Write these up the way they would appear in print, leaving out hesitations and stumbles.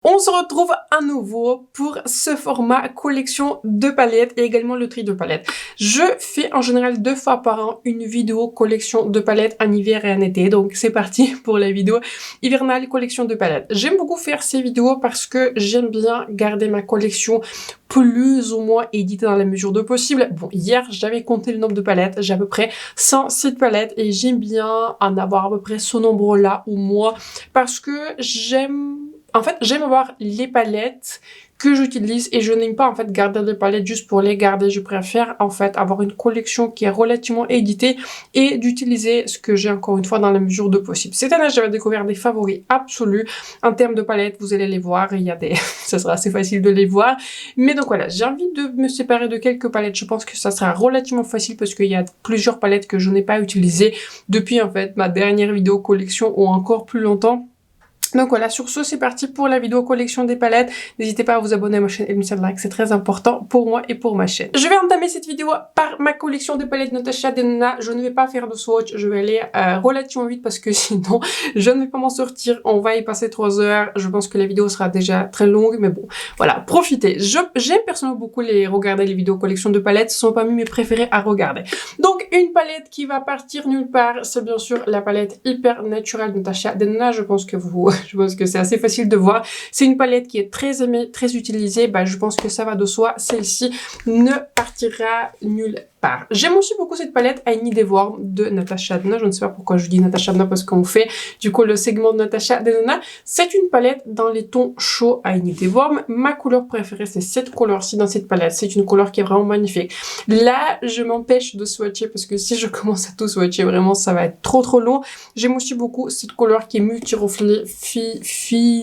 On se retrouve à nouveau pour ce format collection de palettes et également le tri de palettes. Je fais en général 2 fois par an une vidéo collection de palettes en hiver et en été. Donc c'est parti pour la vidéo hivernale collection de palettes. J'aime beaucoup faire ces vidéos parce que j'aime bien garder ma collection plus ou moins éditée dans la mesure de possible. Bon, hier j'avais compté le nombre de palettes, j'ai à peu près 106 palettes et j'aime bien en avoir à peu près ce nombre-là ou moins parce que j'aime avoir les palettes que j'utilise et je n'aime pas en fait garder les palettes juste pour les garder. Je préfère en fait avoir une collection qui est relativement éditée et d'utiliser ce que j'ai encore une fois dans la mesure de possible. Cette année, j'avais découvert des favoris absolus en termes de palettes. Vous allez les voir, il y a des... ça sera assez facile de les voir. Mais donc voilà, j'ai envie de me séparer de quelques palettes. Je pense que ça sera relativement facile parce qu'il y a plusieurs palettes que je n'ai pas utilisées depuis en fait ma dernière vidéo collection ou encore plus longtemps. Donc voilà, sur ce, c'est parti pour la vidéo collection des palettes. N'hésitez pas à vous abonner à ma chaîne et me laisser un like, c'est très important pour moi et pour ma chaîne. Je vais entamer cette vidéo par ma collection de palettes Natasha Denona. Je ne vais pas faire de swatch, je vais aller relativement vite parce que sinon, je ne vais pas m'en sortir. On va y passer 3 heures. Je pense que la vidéo sera déjà très longue, mais bon, voilà, profitez. J'aime personnellement beaucoup regarder les vidéos collection de palettes. Ce sont parmi mes préférés à regarder. Donc, une palette qui va partir nulle part, c'est bien sûr la palette Hyper Natural Natasha Denona. Je pense que c'est assez facile de voir. C'est une palette qui est très aimée, très utilisée. Bah, je pense que ça va de soi. Celle-ci ne partira nulle part. J'aime aussi beaucoup cette palette I Need Deworm de Natasha Denona. Je ne sais pas pourquoi je dis Natasha Denona parce qu'on fait du coup le segment de Natasha Denona. C'est une palette dans les tons chauds I Need Deworm. Ma couleur préférée, c'est cette couleur-ci dans cette palette. C'est une couleur qui est vraiment magnifique. Là, je m'empêche de swatcher parce que si je commence à tout swatcher, vraiment, ça va être trop long. J'aime aussi beaucoup cette couleur qui est multi-reflet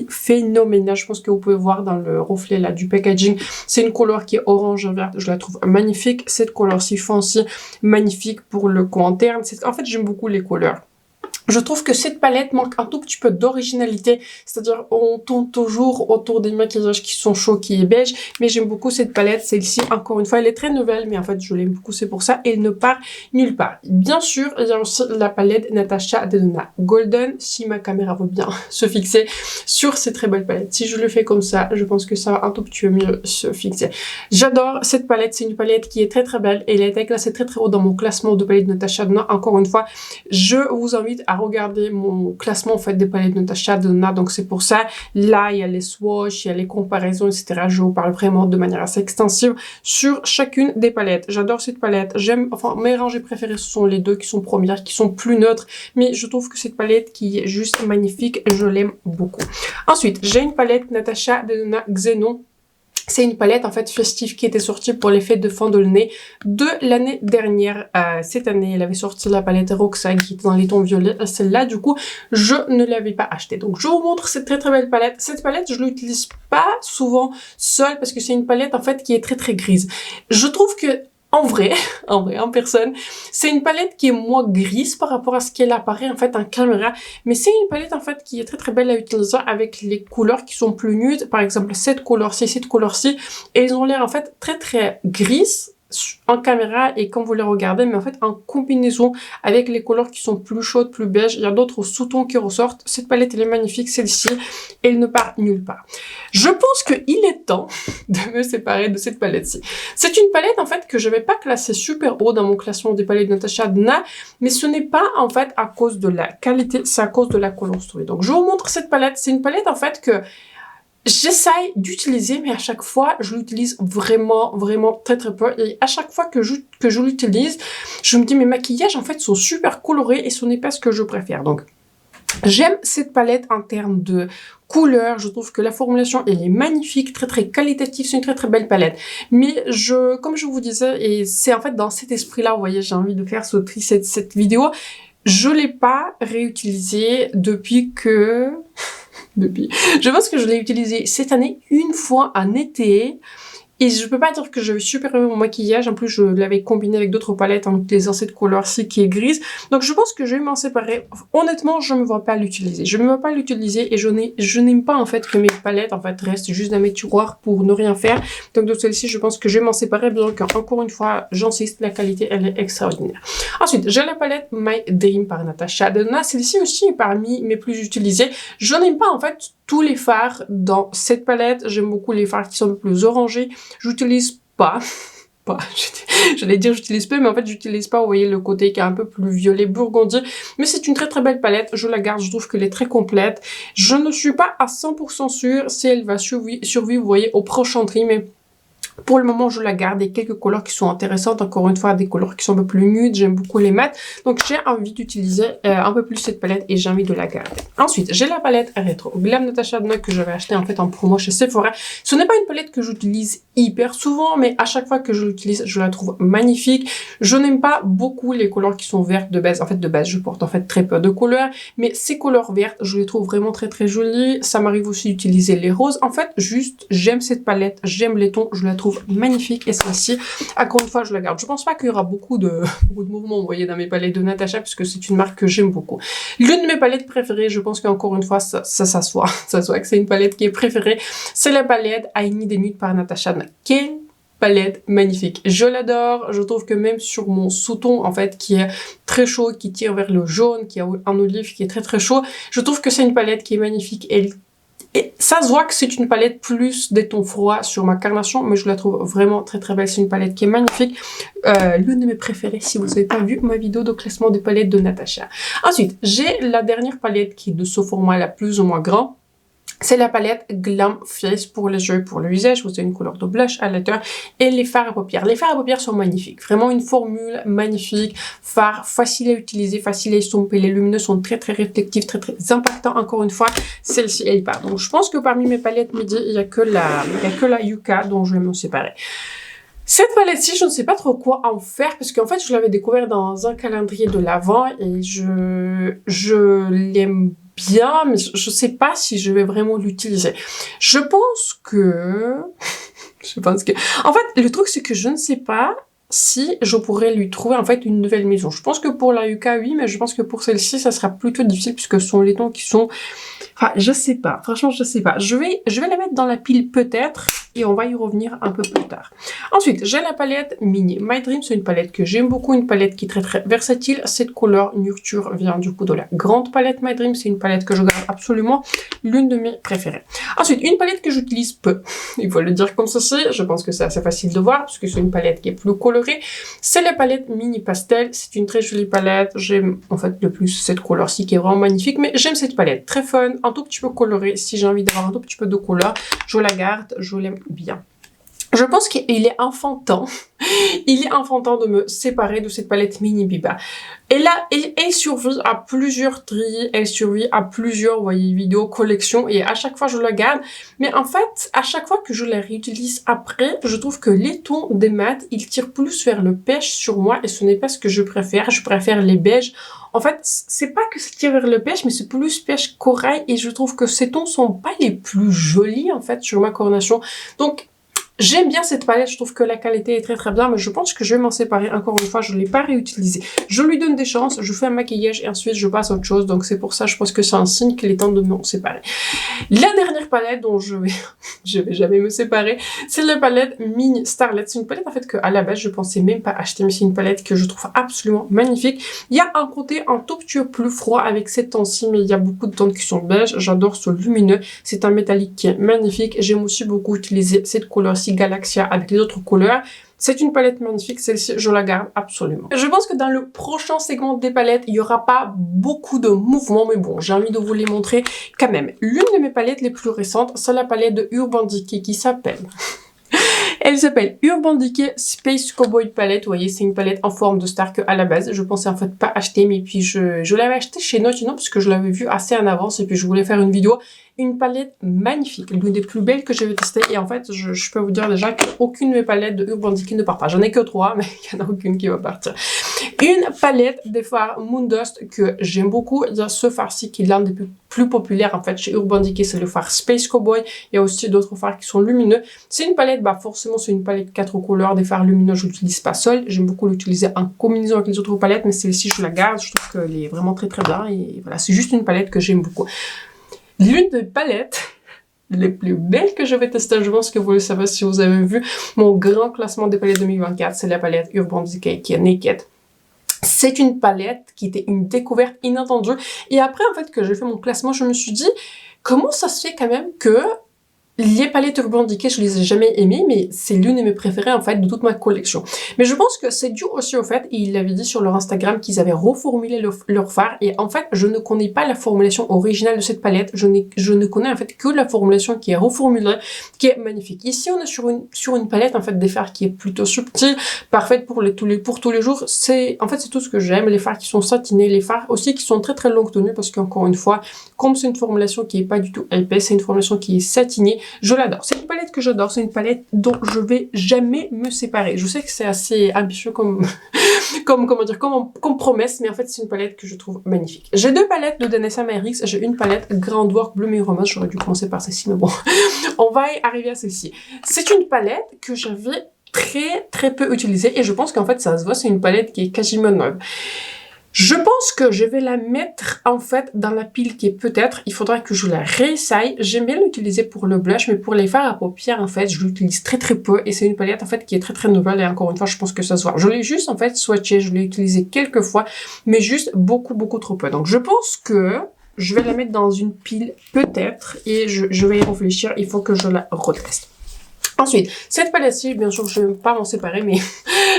phénoménal. Je pense que vous pouvez voir dans le reflet là du packaging. C'est une couleur qui est orange verte. Je la trouve magnifique. Cette couleur-ci foncée, magnifique pour le coin interne. En fait, j'aime beaucoup les couleurs. Je trouve que cette palette manque un tout petit peu d'originalité, c'est-à-dire on tourne toujours autour des maquillages qui sont chauds, qui est beige, mais j'aime beaucoup cette palette, celle-ci, encore une fois, elle est très nouvelle, mais en fait je l'aime beaucoup, c'est pour ça, elle ne part nulle part. Bien sûr, il y a aussi la palette Natasha Denona Golden, si ma caméra veut bien se fixer sur ces très belles palettes. Si je le fais comme ça, je pense que ça va un tout petit peu mieux se fixer. J'adore cette palette, c'est une palette qui est très belle, et elle a été classée très haut dans mon classement de palettes Natasha Denona. Encore une fois, je vous invite à regarder mon classement en fait des palettes de Natasha Denona, donc c'est pour ça. Là, il y a les swatchs, il y a les comparaisons, etc. Je vous parle vraiment de manière assez extensive sur chacune des palettes. J'adore cette palette. Enfin, mes rangées préférées, ce sont les deux qui sont premières, qui sont plus neutres, mais je trouve que cette palette qui est juste magnifique, je l'aime beaucoup. Ensuite, j'ai une palette Natasha Denona Xenon. C'est une palette en fait festive qui était sortie pour les fêtes de fin de l'année de l'année dernière. Cette année, elle avait sorti la palette Roxa qui était dans les tons violets. Celle-là, du coup, je ne l'avais pas achetée. Donc, je vous montre cette très belle palette. Cette palette, je l'utilise pas souvent seule parce que c'est une palette en fait qui est très grise. Je trouve que en vrai, en personne, c'est une palette qui est moins grise par rapport à ce qu'elle apparaît en fait en caméra, mais c'est une palette en fait qui est très belle à utiliser avec les couleurs qui sont plus nudes, par exemple cette couleur-ci, et elles ont l'air en fait très grises en caméra et quand vous les regardez, mais en fait en combinaison avec les couleurs qui sont plus chaudes, plus beiges. Il y a d'autres sous-tons qui ressortent. Cette palette elle est magnifique, celle-ci, elle ne part nulle part. Je pense qu'il est temps de me séparer de cette palette-ci. C'est une palette en fait que je vais pas classer super haut dans mon classement des palettes de Natasha Denona, mais ce n'est pas en fait à cause de la qualité, c'est à cause de la couleur story. Donc je vous montre cette palette. C'est une palette en fait que j'essaye d'utiliser, mais à chaque fois, je l'utilise vraiment très peu. Et à chaque fois que je l'utilise, je me dis, mes maquillages, en fait, sont super colorés et ce n'est pas ce que je préfère. Donc, j'aime cette palette en termes de couleurs. Je trouve que la formulation, elle est magnifique, très qualitative. C'est une très belle palette. Mais comme je vous disais, et c'est en fait dans cet esprit-là, vous voyez, j'ai envie de faire cette vidéo. Je l'ai pas réutilisée depuis que... Je pense que je l'ai utilisé cette année une fois en été. Et je peux pas dire que j'avais super aimé mon maquillage. En plus, je l'avais combiné avec d'autres palettes en utilisant cette couleur-ci qui est grise. Donc, je pense que je vais m'en séparer. Honnêtement, je ne me vois pas l'utiliser. Je ne me vois pas l'utiliser et je n'aime pas en fait que mes palettes en fait restent juste dans mes tiroirs pour ne rien faire. Donc, de celle-ci, je pense que je vais m'en séparer. Bien qu'encore une fois, j'insiste, la qualité, elle est extraordinaire. Ensuite, j'ai la palette My Dream par Natasha Denona. Celle-ci aussi est parmi mes plus utilisées. Je n'aime pas en fait tous les fards dans cette palette. J'aime beaucoup les fards qui sont un peu plus orangés. J'utilise pas, j'allais dire j'utilise peu, mais en fait j'utilise pas, vous voyez le côté qui est un peu plus violet burgundy, mais c'est une très très belle palette, je la garde, je trouve qu'elle est très complète. Je ne suis pas à 100% sûre si elle va survivre, vous voyez, au prochain tri, mais pour le moment, je la garde. Il y a quelques couleurs qui sont intéressantes. Encore une fois, des couleurs qui sont un peu plus nudes. J'aime beaucoup les mats. Donc, j'ai envie d'utiliser un peu plus cette palette et j'ai envie de la garder. Ensuite, j'ai la palette Retro Glam Natasha Denona que j'avais acheté en fait en promo chez Sephora. Ce n'est pas une palette que j'utilise hyper souvent, mais à chaque fois que je l'utilise, je la trouve magnifique. Je n'aime pas beaucoup les couleurs qui sont vertes de base. En fait, de base, je porte en fait très peu de couleurs, mais ces couleurs vertes, je les trouve vraiment très très jolies. Ça m'arrive aussi d'utiliser les roses. En fait, juste, j'aime cette palette, j'aime les tons, je la trouve magnifique et celle-ci, encore une fois, je la garde. Je pense pas qu'il y aura beaucoup de mouvements, vous voyez, dans mes palettes de Natasha, puisque c'est une marque que j'aime beaucoup. L'une de mes palettes préférées, je pense qu'encore une fois, ça s'assoit que c'est une palette qui est préférée, c'est la palette I Need a Nude par Natasha. Quelle palette magnifique. Je l'adore. Je trouve que même sur mon sous-ton, en fait, qui est très chaud, qui tire vers le jaune, qui a un olive qui est très très chaud, je trouve que c'est une palette qui est magnifique. Et ça se voit que c'est une palette plus des tons froids sur ma carnation, mais je la trouve vraiment très très belle. C'est une palette qui est magnifique. L'une de mes préférées si vous n'avez pas vu ma vidéo de classement des palettes de Natasha. Ensuite, j'ai la dernière palette qui est de ce format là plus ou moins grand. C'est la palette Glam Face pour les yeux et pour le visage. Vous avez une couleur de blush à l'intérieur et les fards à paupières. Les fards à paupières sont magnifiques. Vraiment une formule magnifique. Fards facile à utiliser, facile à estomper. Les lumineux sont très très réflectifs, très très impactants. Encore une fois, celle-ci, elle part. Donc je pense que parmi mes palettes midi, il n'y a que la Yuka dont je vais me séparer. Cette palette-ci, je ne sais pas trop quoi en faire parce qu'en fait, je l'avais découvert dans un calendrier de l'Avent et je l'aime bien, mais je sais pas si je vais vraiment l'utiliser. Je pense que... En fait, le truc, c'est que je ne sais pas si je pourrais lui trouver, en fait, une nouvelle maison. Je pense que pour la Yuka, oui, mais je pense que pour celle-ci, ça sera plutôt difficile puisque ce sont les tons qui sont... Enfin, je sais pas. Franchement, je sais pas. Je vais la mettre dans la pile peut-être et on va y revenir un peu plus tard. Ensuite, j'ai la palette Mini My Dream. C'est une palette que j'aime beaucoup, une palette qui est très très versatile. Cette couleur Nurture vient du coup de la grande palette My Dream. C'est une palette que je garde absolument, l'une de mes préférées. Ensuite, une palette que j'utilise peu. Il faut le dire comme ceci. Je pense que c'est assez facile de voir puisque c'est une palette qui est plus colorée. C'est la palette Mini Pastel. C'est une très jolie palette. J'aime en fait le plus cette couleur-ci qui est vraiment magnifique. Mais j'aime cette palette. Très fun, un tout petit peu colorée. Si j'ai envie d'avoir un tout petit peu de couleur, je la garde. Je l'aime bien. Je pense qu'il est enfantin. Il est enfantin de me séparer de cette palette Mini Biba. Et là, elle survit à plusieurs tris, elle survit à plusieurs, vous voyez, vidéos, collections, et à chaque fois je la garde. Mais en fait, à chaque fois que je la réutilise après, je trouve que les tons des mats, ils tirent plus vers le pêche sur moi, et ce n'est pas ce que je préfère. Je préfère les beiges. En fait, c'est pas que ça tire vers le pêche, mais c'est plus pêche corail, et je trouve que ces tons sont pas les plus jolis, en fait, sur ma carnation. Donc, j'aime bien cette palette, je trouve que la qualité est très très bien, mais je pense que je vais m'en séparer encore une fois, je ne l'ai pas réutilisée. Je lui donne des chances, je fais un maquillage et ensuite je passe à autre chose, donc c'est pour ça je pense que c'est un signe qu'il est temps de m'en séparer. La dernière palette dont je vais jamais me séparer, c'est la palette Mini Starlet. C'est une palette en fait que à la base je pensais même pas acheter, mais c'est une palette que je trouve absolument magnifique. Il y a un côté un tout petit peu plus froid avec cette teinte-ci, mais il y a beaucoup de teintes qui sont beiges. J'adore ce lumineux, c'est un métallique qui est magnifique. J'aime aussi beaucoup utiliser cette couleur-ci Galaxia avec les autres couleurs. C'est une palette magnifique, celle-ci je la garde absolument. Je pense que dans le prochain segment des palettes, il n'y aura pas beaucoup de mouvements, mais bon, j'ai envie de vous les montrer quand même. L'une de mes palettes les plus récentes, c'est la palette de Urban Decay qui s'appelle... Elle s'appelle Urban Decay Space Cowboy Palette. Vous voyez, c'est une palette en forme de star que à la base, je pensais en fait pas acheter, mais puis je l'avais acheté chez Notino parce que je l'avais vu assez en avance et puis je voulais faire une vidéo. Une palette magnifique, l'une des plus belles que j'ai testées et en fait, je peux vous dire déjà qu'aucune de mes palettes de Urban Decay ne part pas. J'en ai que 3, mais il n'y en a aucune qui va partir. Une palette des fards Moondust que j'aime beaucoup. Il y a ce fard-ci qui est l'un des plus populaires en fait chez Urban Decay, c'est le fard Space Cowboy. Il y a aussi d'autres fards qui sont lumineux. C'est une palette, bah forcément c'est une palette 4 couleurs, des fards lumineux, je l'utilise pas seule. J'aime beaucoup l'utiliser en combinaison avec les autres palettes, mais celle-ci je la garde, je trouve qu'elle est vraiment très très bien et voilà, c'est juste une palette que j'aime beaucoup. L'une des palettes les plus belles que je vais tester, je pense que vous le savez si vous avez vu mon grand classement des palettes 2024, c'est la palette Urban Decay qui est Naked. C'est une palette qui était une découverte inattendue. Et après, en fait, que j'ai fait mon classement, je me suis dit, comment ça se fait quand même que les palettes Urban Decay, je les ai jamais aimées, mais c'est l'une de mes préférées, en fait, de toute ma collection. Mais je pense que c'est dû aussi au fait, et ils l'avaient dit sur leur Instagram, qu'ils avaient reformulé leur fard, et en fait, je ne connais pas la formulation originale de cette palette, je ne connais en fait que la formulation qui est reformulée, qui est magnifique. Ici, on est sur une palette, en fait, des fards qui est plutôt subtile, parfaite pour tous les jours. En fait, c'est tout ce que j'aime, les fards qui sont satinés, les fards aussi qui sont très très longue tenue, parce qu'encore une fois, comme c'est une formulation qui est pas du tout épaisse, c'est une formulation qui est satinée, je l'adore. C'est une palette que j'adore. C'est une palette dont je vais jamais me séparer. Je sais que c'est assez ambitieux comme promesse, mais en fait, c'est une palette que je trouve magnifique. J'ai deux palettes de Danessa Myricks. J'ai une palette Grand Work Bleu Romance. J'aurais dû commencer par celle-ci, mais bon, on va y arriver à celle-ci. C'est une palette que j'avais très peu utilisée et je pense qu'en fait, ça se voit, c'est une palette qui est quasiment neuve. Je pense que je vais la mettre en fait dans la pile qui est peut-être, il faudra que je la réessaye. J'aime bien l'utiliser pour le blush, mais pour les fards à paupières en fait, je l'utilise très peu et c'est une palette en fait qui est très nouvelle et encore une fois, je pense que ça se voit. Je l'ai juste en fait swatché, je l'ai utilisé quelques fois, mais juste beaucoup trop peu. Donc je pense que je vais la mettre dans une pile peut-être et je vais y réfléchir, il faut que je la reteste. Ensuite, cette palette-ci, bien sûr, je ne vais pas m'en séparer, mais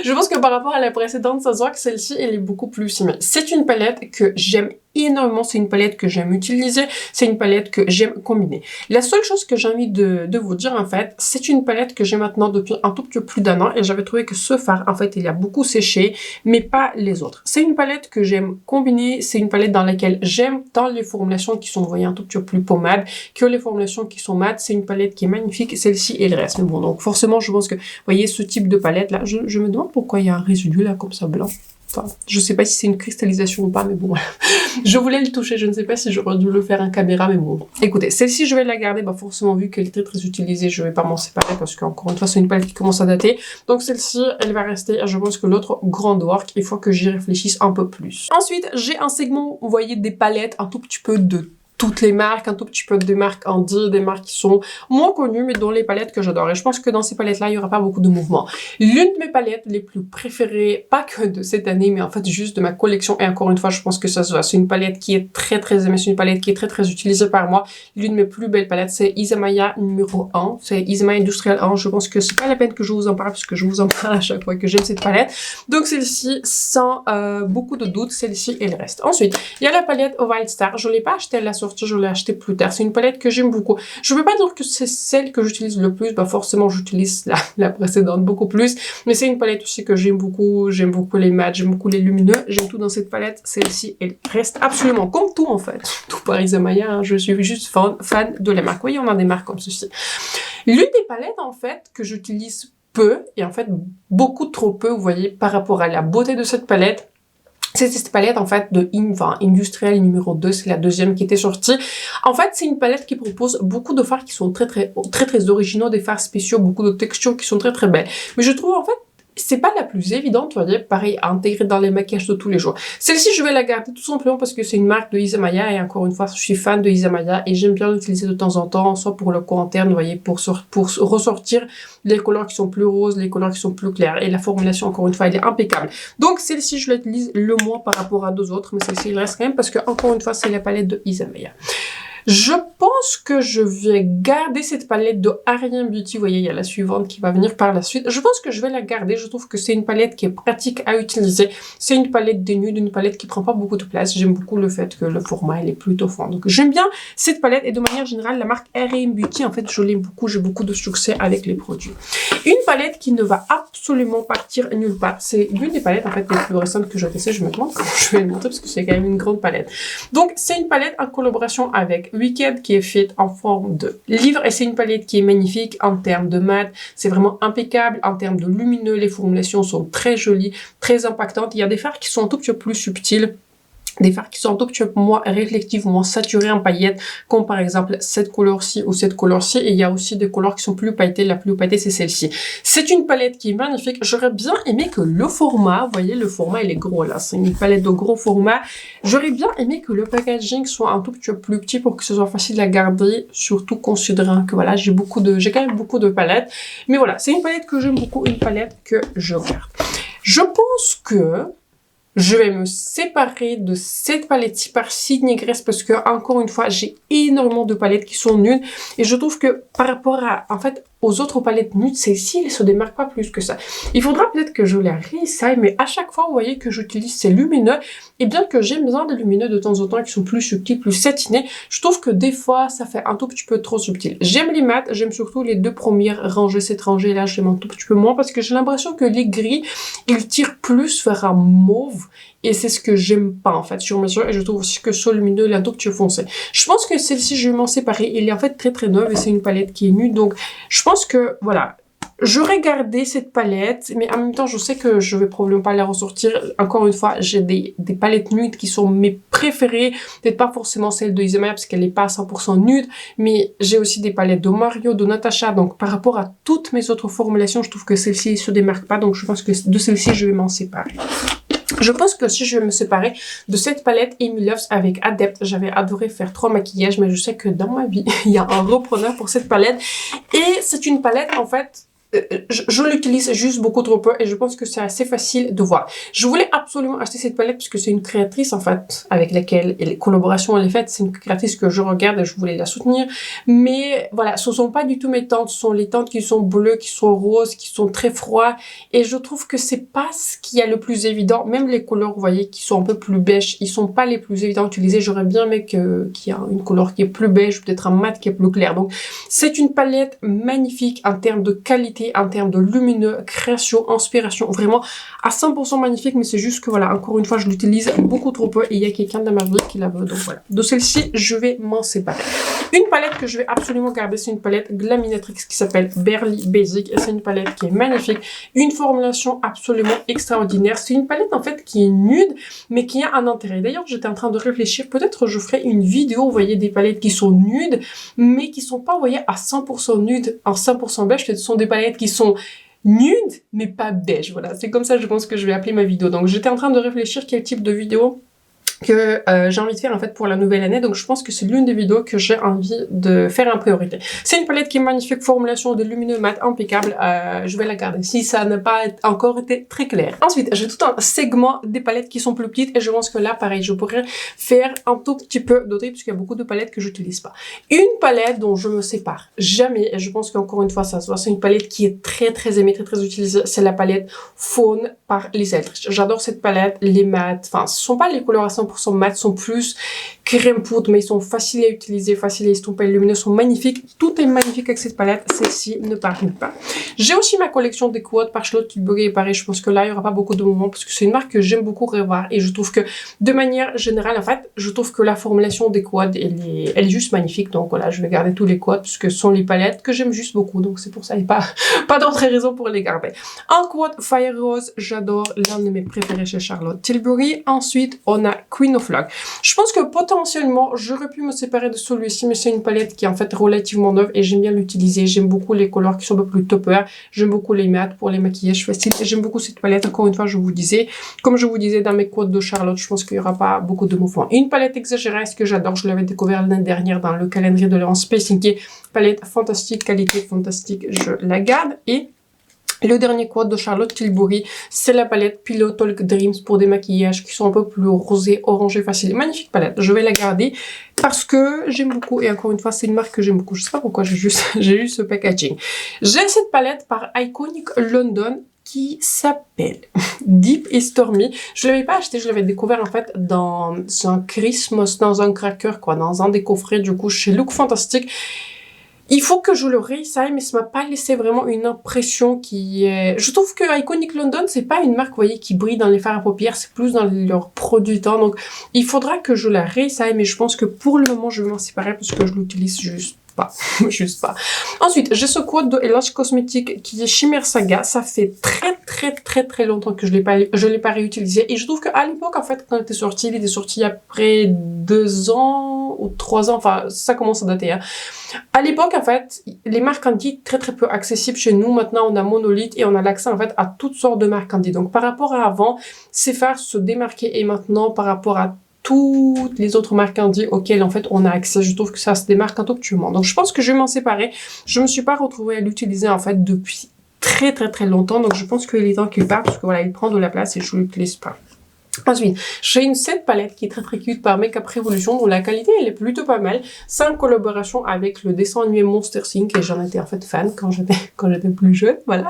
je pense que par rapport à la précédente, ça se voit que celle-ci, elle est beaucoup plus similaire. C'est une palette que j'aime énormément, c'est une palette que j'aime utiliser, c'est une palette que j'aime combiner. La seule chose que j'ai envie de vous dire, en fait, c'est une palette que j'ai maintenant depuis un tout petit peu plus d'1 an et j'avais trouvé que ce fard, en fait, il a beaucoup séché, mais pas les autres. C'est une palette que j'aime combiner, c'est une palette dans laquelle j'aime tant les formulations qui sont, vous voyez, un tout petit peu plus pommade que les formulations qui sont mat. C'est une palette qui est magnifique, celle-ci et le reste. Mais bon, donc forcément, je pense que, vous voyez, ce type de palette là, je me demande pourquoi il y a un résidu là, comme ça, blanc. Enfin, je sais pas si c'est une cristallisation ou pas, mais bon, je voulais le toucher, je ne sais pas si j'aurais dû le faire en caméra, mais bon. Écoutez, celle-ci, je vais la garder, bah forcément, vu qu'elle est très utilisée, je vais pas m'en séparer, parce qu'encore une fois, c'est une palette qui commence à dater. Donc celle-ci, elle va rester, je pense que l'autre, Grand Work, il faut que j'y réfléchisse un peu plus. Ensuite, j'ai un segment, vous voyez, des palettes, un tout petit peu de toutes les marques, un tout petit peu des marques indie, des marques qui sont moins connues, mais dont les palettes que j'adore. Et je pense que dans ces palettes-là, il n'y aura pas beaucoup de mouvement. L'une de mes palettes les plus préférées, pas que de cette année, mais en fait juste de ma collection, et encore une fois, je pense que ça se voit. C'est une palette qui est très aimée, c'est une palette qui est très utilisée par moi. L'une de mes plus belles palettes, c'est Isamaya numéro 1, c'est Isamaya Industrial 1. Je pense que c'est pas la peine que je vous en parle, puisque je vous en parle à chaque fois que j'aime cette palette. Donc celle-ci, sans beaucoup de doute, celle-ci et le reste. Ensuite, il y a la palette Wild Star. Je l'ai pas achetée à la sortie, je l'ai acheté plus tard. C'est une palette que j'aime beaucoup. Je ne veux pas dire que c'est celle que j'utilise le plus, bah forcément j'utilise la précédente beaucoup plus, mais c'est une palette aussi que j'aime beaucoup les mats, j'aime beaucoup les lumineux, j'aime tout dans cette palette. Celle-ci, elle reste absolument comme tout en fait. Tout par Isamaya, hein. Je suis juste fan de la marque. Vous voyez, on a des marques comme ceci. L'une des palettes en fait que j'utilise peu, et en fait beaucoup trop peu, vous voyez, par rapport à la beauté de cette palette, c'est cette palette en fait de Industrial numéro 2, c'est la deuxième qui était sortie. En fait, c'est une palette qui propose beaucoup de fards qui sont très originaux, des fards spéciaux, beaucoup de textures qui sont très belles. Mais je trouve en fait c'est pas la plus évidente, vous voyez, pareil, à intégrer dans les maquillages de tous les jours. Celle-ci, je vais la garder tout simplement parce que c'est une marque de Isamaya et encore une fois, je suis fan de Isamaya et j'aime bien l'utiliser de temps en temps, soit pour le cours interne, vous voyez, pour ressortir les couleurs qui sont plus roses, les couleurs qui sont plus claires et la formulation, encore une fois, elle est impeccable. Donc, celle-ci, je l'utilise le moins par rapport à deux autres, mais celle-ci, il reste quand même parce que, encore une fois, c'est la palette de Isamaya. Je pense que je vais garder cette palette de Ariane Beauty. Vous voyez, il y a la suivante qui va venir par la suite. Je pense que je vais la garder. Je trouve que c'est une palette qui est pratique à utiliser. C'est une palette dénude, une palette qui prend pas beaucoup de place. J'aime beaucoup le fait que le format, il est plutôt fin. Donc, j'aime bien cette palette. Et de manière générale, la marque Ariane Beauty, en fait, je l'aime beaucoup. J'ai beaucoup de succès avec les produits. Une palette qui ne va absolument partir nulle part. C'est l'une des palettes, en fait, les plus récentes que j'ai testées. Je me demande comment je vais le montrer parce que c'est quand même une grande palette. Donc, c'est une palette en collaboration avec Wicked qui est faite en forme de livre et c'est une palette qui est magnifique en termes de mat, c'est vraiment impeccable en termes de lumineux, les formulations sont très jolies, très impactantes, il y a des fards qui sont un tout petit peu plus subtils, des fards qui sont un tout petit peu moins réflectifs, moins saturés en paillettes, comme par exemple cette couleur-ci ou cette couleur-ci. Et il y a aussi des couleurs qui sont plus pailletées. La plus pailletée, c'est celle-ci. C'est une palette qui est magnifique. J'aurais bien aimé que le format, vous voyez, le format, il est gros là. C'est une palette de gros format. J'aurais bien aimé que le packaging soit un tout petit peu plus petit pour que ce soit facile à garder, surtout considérant que voilà, j'ai quand même beaucoup de palettes. Mais voilà, c'est une palette que j'aime beaucoup, une palette que je garde. Je pense que je vais me séparer de cette palette-ci par Sydney Grace parce que, encore une fois, j'ai énormément de palettes qui sont nudes et je trouve que par rapport à, en fait, aux autres palettes nudes, celle-ci, elle se démarque pas plus que ça. Il faudra peut-être que je la réessaye, mais à chaque fois, vous voyez que j'utilise ces lumineux, et bien que j'aime bien des lumineux de temps en temps qui sont plus subtils, plus satinés, je trouve que des fois, ça fait un tout petit peu trop subtil. J'aime les mats, j'aime surtout les deux premières rangées. Cette rangée-là, j'aime un tout petit peu moins parce que j'ai l'impression que les gris, ils tirent plus vers un mauve. Et c'est ce que j'aime pas en fait sur mes yeux, et je trouve aussi que sur le lumineux il est un tout petit peu foncé. Je pense que celle-ci je vais m'en séparer, elle est en fait très très neuve et c'est une palette qui est nue, donc je pense que voilà, j'aurais gardé cette palette, mais en même temps je sais que je vais probablement pas la ressortir. Encore une fois, j'ai des palettes nudes qui sont mes préférées, peut-être pas forcément celle de Isamaya parce qu'elle est pas à 100% nude, mais j'ai aussi des palettes de Mario, de Natasha, donc par rapport à toutes mes autres formulations, je trouve que celle-ci se démarque pas, donc je pense que de celle-ci je vais m'en séparer. Je pense que si je vais me séparer de cette palette Amy Loves avec Adept, j'avais adoré faire 3 maquillages, mais je sais que dans ma vie, il y a un repreneur pour cette palette. Et c'est une palette, en fait, je l'utilise juste beaucoup trop peu et je pense que c'est assez facile de voir. Je voulais absolument acheter cette palette parce que c'est une créatrice en fait avec laquelle les collaborations elle est faite. C'est une créatrice que je regarde et je voulais la soutenir. Mais voilà, ce sont pas du tout mes teintes. Ce sont les teintes qui sont bleues, qui sont roses, qui sont très froides. Et je trouve que c'est pas ce qui est le plus évident. Même les couleurs, vous voyez, qui sont un peu plus beige, ils sont pas les plus évidents à utiliser. J'aurais bien aimé qu'il y ait une couleur qui est plus beige, peut-être un mat qui est plus clair. Donc c'est une palette magnifique en termes de qualité, en termes de lumineux, création, inspiration, vraiment à 100% magnifique, mais c'est juste que voilà, encore une fois, je l'utilise beaucoup trop peu et il y a quelqu'un dans ma vie qui la veut, donc voilà. De celle-ci, je vais m'en séparer. Une palette que je vais absolument garder, c'est une palette Glaminatrix qui s'appelle Barely Basic et c'est une palette qui est magnifique, une formulation absolument extraordinaire. C'est une palette en fait qui est nude, mais qui a un intérêt. D'ailleurs, j'étais en train de réfléchir, peut-être je ferai une vidéo, vous voyez, des palettes qui sont nudes, mais qui sont pas, vous voyez, à 100% nudes, en 100% beige. Ce sont des palettes qui sont nudes, mais pas beige. Voilà, c'est comme ça, je pense que je vais appeler ma vidéo. Donc, j'étais en train de réfléchir quel type de vidéo que j'ai envie de faire en fait pour la nouvelle année, donc je pense que c'est l'une des vidéos que j'ai envie de faire en priorité. C'est une palette qui est magnifique, formulation de lumineux mat impeccable, je vais la garder si ça n'a pas encore été très clair. Ensuite, j'ai tout un segment des palettes qui sont plus petites et je pense que là pareil, je pourrais faire un tout petit peu d'autres puisqu'il y a beaucoup de palettes que j'utilise pas. Une palette dont je me sépare jamais, et je pense qu'encore une fois ça se voit, c'est une palette qui est très très aimée, très très utilisée, c'est la palette Faune par Lisa Eldridge. J'adore cette palette, les mats, enfin ce sont pas les couleurs à 100% mat, sont plus crème poudre, mais ils sont faciles à utiliser, faciles à estomper, les lumineux sont magnifiques, tout est magnifique avec cette palette, celle-ci ne parle pas. J'ai aussi ma collection des quotes par Charlotte Tilbury et pareil, je pense que là il y aura pas beaucoup de moments parce que c'est une marque que j'aime beaucoup revoir et je trouve que de manière générale en fait, je trouve que la formulation des quotes elle est juste magnifique, donc voilà, je vais garder tous les quotes puisque ce sont les palettes que j'aime juste beaucoup, donc c'est pour ça et pas d'autres raisons pour les garder. En quote Fire Rose, j'adore, l'un de mes préférés chez Charlotte Tilbury. Ensuite on a Queen of Love. Je pense que potentiellement j'aurais pu me séparer de celui-ci, mais c'est une palette qui est en fait relativement neuve et j'aime bien l'utiliser. J'aime beaucoup les couleurs qui sont un peu plus topper, j'aime beaucoup les mats pour les maquillages faciles et j'aime beaucoup cette palette. Encore une fois, je vous disais, comme je vous disais dans mes quotes de Charlotte, je pense qu'il n'y aura pas beaucoup de mouvements. Une palette exagérée, ce que j'adore, je l'avais découvert l'année dernière dans le calendrier de Léon Spacing, qui est palette fantastique, qualité fantastique, je la garde. Et le dernier quote de Charlotte Tilbury, c'est la palette Pillow Talk Dreams pour des maquillages qui sont un peu plus rosés, orangés, faciles. Magnifique palette, je vais la garder parce que j'aime beaucoup et encore une fois, c'est une marque que j'aime beaucoup. Je sais pas pourquoi j'ai juste ce packaging. J'ai cette palette par Iconic London qui s'appelle Deep et Stormy. Je l'avais pas acheté, je l'avais découvert en fait dans un Christmas, dans un cracker quoi, dans un des coffrets du coup chez Look Fantastic. Il faut que je le réessaye, mais ça m'a pas laissé vraiment une impression qui est... Je trouve que Iconic London, c'est pas une marque, vous voyez, qui brille dans les fards à paupières, c'est plus dans leurs produits temps. Donc, il faudra que je la réessaye, mais je pense que pour le moment, je vais m'en séparer parce que je l'utilise juste pas. Juste pas. Ensuite, j'ai ce quote de Lush Cosmetics qui est Shimmer Saga. Ça fait très longtemps que je l'ai pas réutilisé. Et je trouve qu'à l'époque, en fait, quand il était sorti il y a près 2 ans ou 3 ans. Enfin, ça commence à dater, hein. À l'époque, en fait, les marques Candy très peu accessibles chez nous. Maintenant, on a Monolith et on a l'accès, en fait, à toutes sortes de marques Candy. Donc, par rapport à avant, c'est faire se démarquer. Et maintenant, par rapport à toutes les autres marques Candy auxquelles en fait on a accès, je trouve que ça se démarque un tout petit moment. Donc je pense que je vais m'en séparer. Je me suis pas retrouvée à l'utiliser en fait depuis très longtemps, donc je pense qu'il est temps qu'il parte parce que voilà, il prend de la place et je l'utilise pas. Ensuite, j'ai cette palette qui est très cute par Makeup Revolution, dont la qualité elle est plutôt pas mal. C'est en collaboration avec le dessin animé Monster Inc. Et j'en étais en fait fan quand j'étais plus jeune, voilà.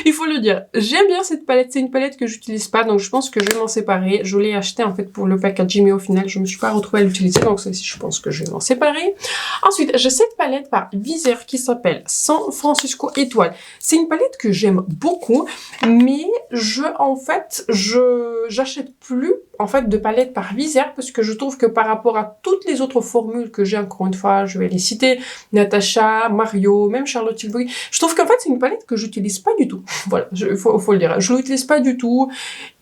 Il faut le dire. J'aime bien cette palette, c'est une palette que j'utilise pas, donc je pense que je vais m'en séparer. Je l'ai acheté en fait pour le packaging, mais au final je me suis pas retrouvée à l'utiliser, donc celle-ci je pense que je vais m'en séparer. Ensuite, j'ai cette palette par Viser qui s'appelle San Francisco Étoile. C'est une palette que j'aime beaucoup, mais j'achète plus en fait de palette par Viser parce que je trouve que par rapport à toutes les autres formules que j'ai, encore une fois, je vais les citer, Natasha, Mario, même Charlotte Tilbury, je trouve qu'en fait c'est une palette que j'utilise pas du tout. Voilà, faut le dire, je l'utilise pas du tout.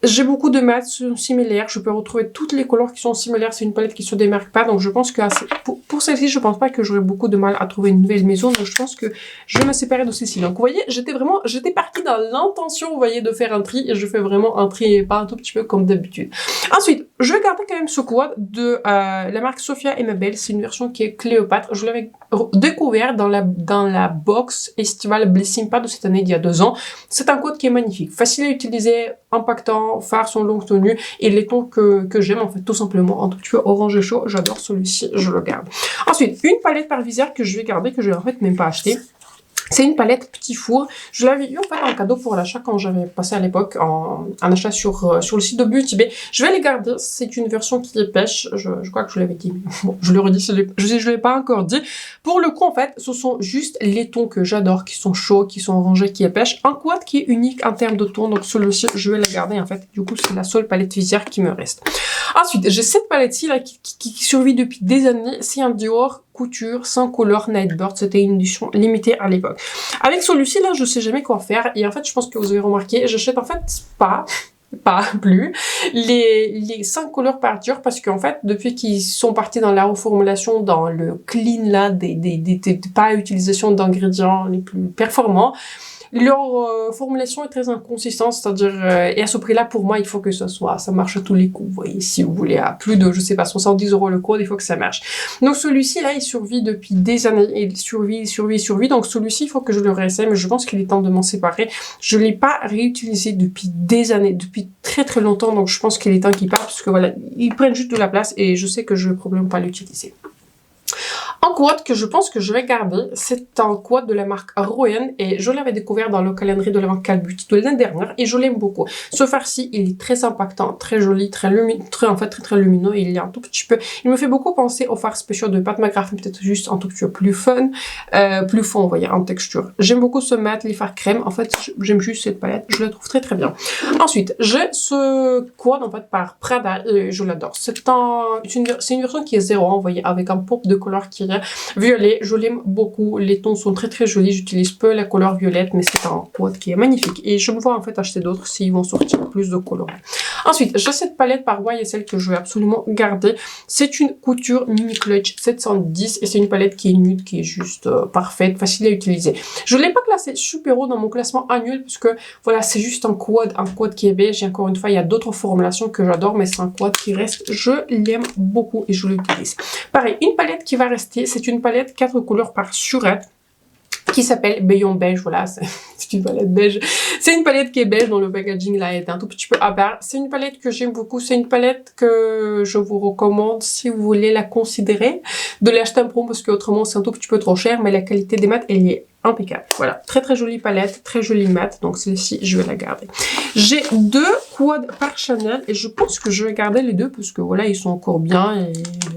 J'ai beaucoup de mats similaires, je peux retrouver toutes les couleurs qui sont similaires, c'est une palette qui se démarque pas, donc je pense que pour celle-ci, je pense pas que j'aurai beaucoup de mal à trouver une nouvelle maison, donc je pense que je vais me séparer de celle-ci. Donc vous voyez, j'étais partie dans l'intention, vous voyez, de faire un tri, et je fais vraiment un tri et pas un tout petit peu comme d'habitude. Ensuite, je vais garder quand même ce quad de la marque Sophia et Mabel, c'est une version qui est Cléopâtre, je l'avais découvert dans la box estivale Blessing Pas de cette année d'il y a 2 ans. C'est un quad qui est magnifique, facile à utiliser, impactant, farce en longue tenue, et les tons que j'aime en fait tout simplement, un tout petit peu orange et chaud, j'adore celui-ci, je le garde. Ensuite, une palette par Viser que je vais garder, que je vais en fait même pas acheter. C'est une palette Petit Four. Je l'avais eu en fait en cadeau pour l'achat quand j'avais passé à l'époque en achat sur le site de Beauty Bay. Je vais les garder. C'est une version qui est pêche. Je crois que je l'avais dit. Bon, je le redis. Je l'ai pas encore dit. Pour le coup, en fait, ce sont juste les tons que j'adore, qui sont chauds, qui sont orangés, qui est pêche. Un quad qui est unique en termes de tons. Donc celui-ci, je vais le garder en fait. Du coup, c'est la seule palette Viser qui me reste. Ensuite, j'ai cette palette-ci là qui survit depuis des années. C'est un Dior couture sans couleur Nightbird, c'était une édition limitée à l'époque. Avec celui-ci là, je sais jamais quoi faire, et en fait je pense que vous avez remarqué, j'achète en fait pas plus les 5 couleurs par Dior, parce qu'en fait depuis qu'ils sont partis dans la reformulation, dans le clean là des pas utilisation d'ingrédients les plus performants, leur formulation est très inconsistante, c'est-à-dire, et à ce prix-là, pour moi, il faut que ça marche à tous les coups. Vous voyez, si vous voulez, à plus de, je sais pas, 70 € le code, il faut que ça marche. Donc celui-ci, là, il survit depuis des années, il survit. Donc celui-ci, il faut que je le réessaye, mais je pense qu'il est temps de m'en séparer. Je l'ai pas réutilisé depuis des années, depuis très longtemps, donc je pense qu'il est temps qu'il parte, parce que voilà, ils prennent juste de la place, et je sais que je vais probablement pas l'utiliser. Un quad que je pense que je vais garder, c'est un quad de la marque Rowan, et je l'avais découvert dans le calendrier de la marque Calbuty de l'année dernière, et je l'aime beaucoup. Ce farci, il est très impactant, très joli, très lumineux, il est un tout petit peu, il me fait beaucoup penser aux fards spéciaux de Pat McGrath, peut-être juste un tout petit peu plus fun, vous voyez, en texture. J'aime beaucoup ce mat, les fards crème, en fait, j'aime juste cette palette, je la trouve très bien. Ensuite, j'ai ce quad, en fait, par Prada, et je l'adore. C'est une version qui est 0, vous voyez, avec un pop de couleur qui est violet, je l'aime beaucoup, les tons sont très jolis, j'utilise peu la couleur violette, mais c'est un quad qui est magnifique, et je me vois en fait acheter d'autres s'ils vont sortir plus de couleurs. Ensuite, j'ai cette palette par YSL que je vais absolument garder, c'est une couture mini clutch 710, et c'est une palette qui est nude, qui est juste parfaite, facile à utiliser. Je ne l'ai pas classée super haut dans mon classement annuel, puisque voilà, c'est juste un quad qui est beige, et encore une fois, il y a d'autres formulations que j'adore, mais c'est un quad qui reste, je l'aime beaucoup, et je l'utilise. Pareil, une palette qui va rester, c'est une palette 4 couleurs par Surette qui s'appelle Beyond Beige, voilà, c'est une palette beige. C'est une palette qui est beige, dont le packaging là est un tout petit peu à part. C'est une palette que j'aime beaucoup, c'est une palette que je vous recommande si vous voulez la considérer, de l'acheter en promo, parce qu'autrement c'est un tout petit peu trop cher, mais la qualité des mats, elle est impeccable. Voilà, très jolie palette, très jolie mat, donc celle-ci, je vais la garder. J'ai 2 quads par Chanel, et je pense que je vais garder les 2, parce que voilà, ils sont encore bien, et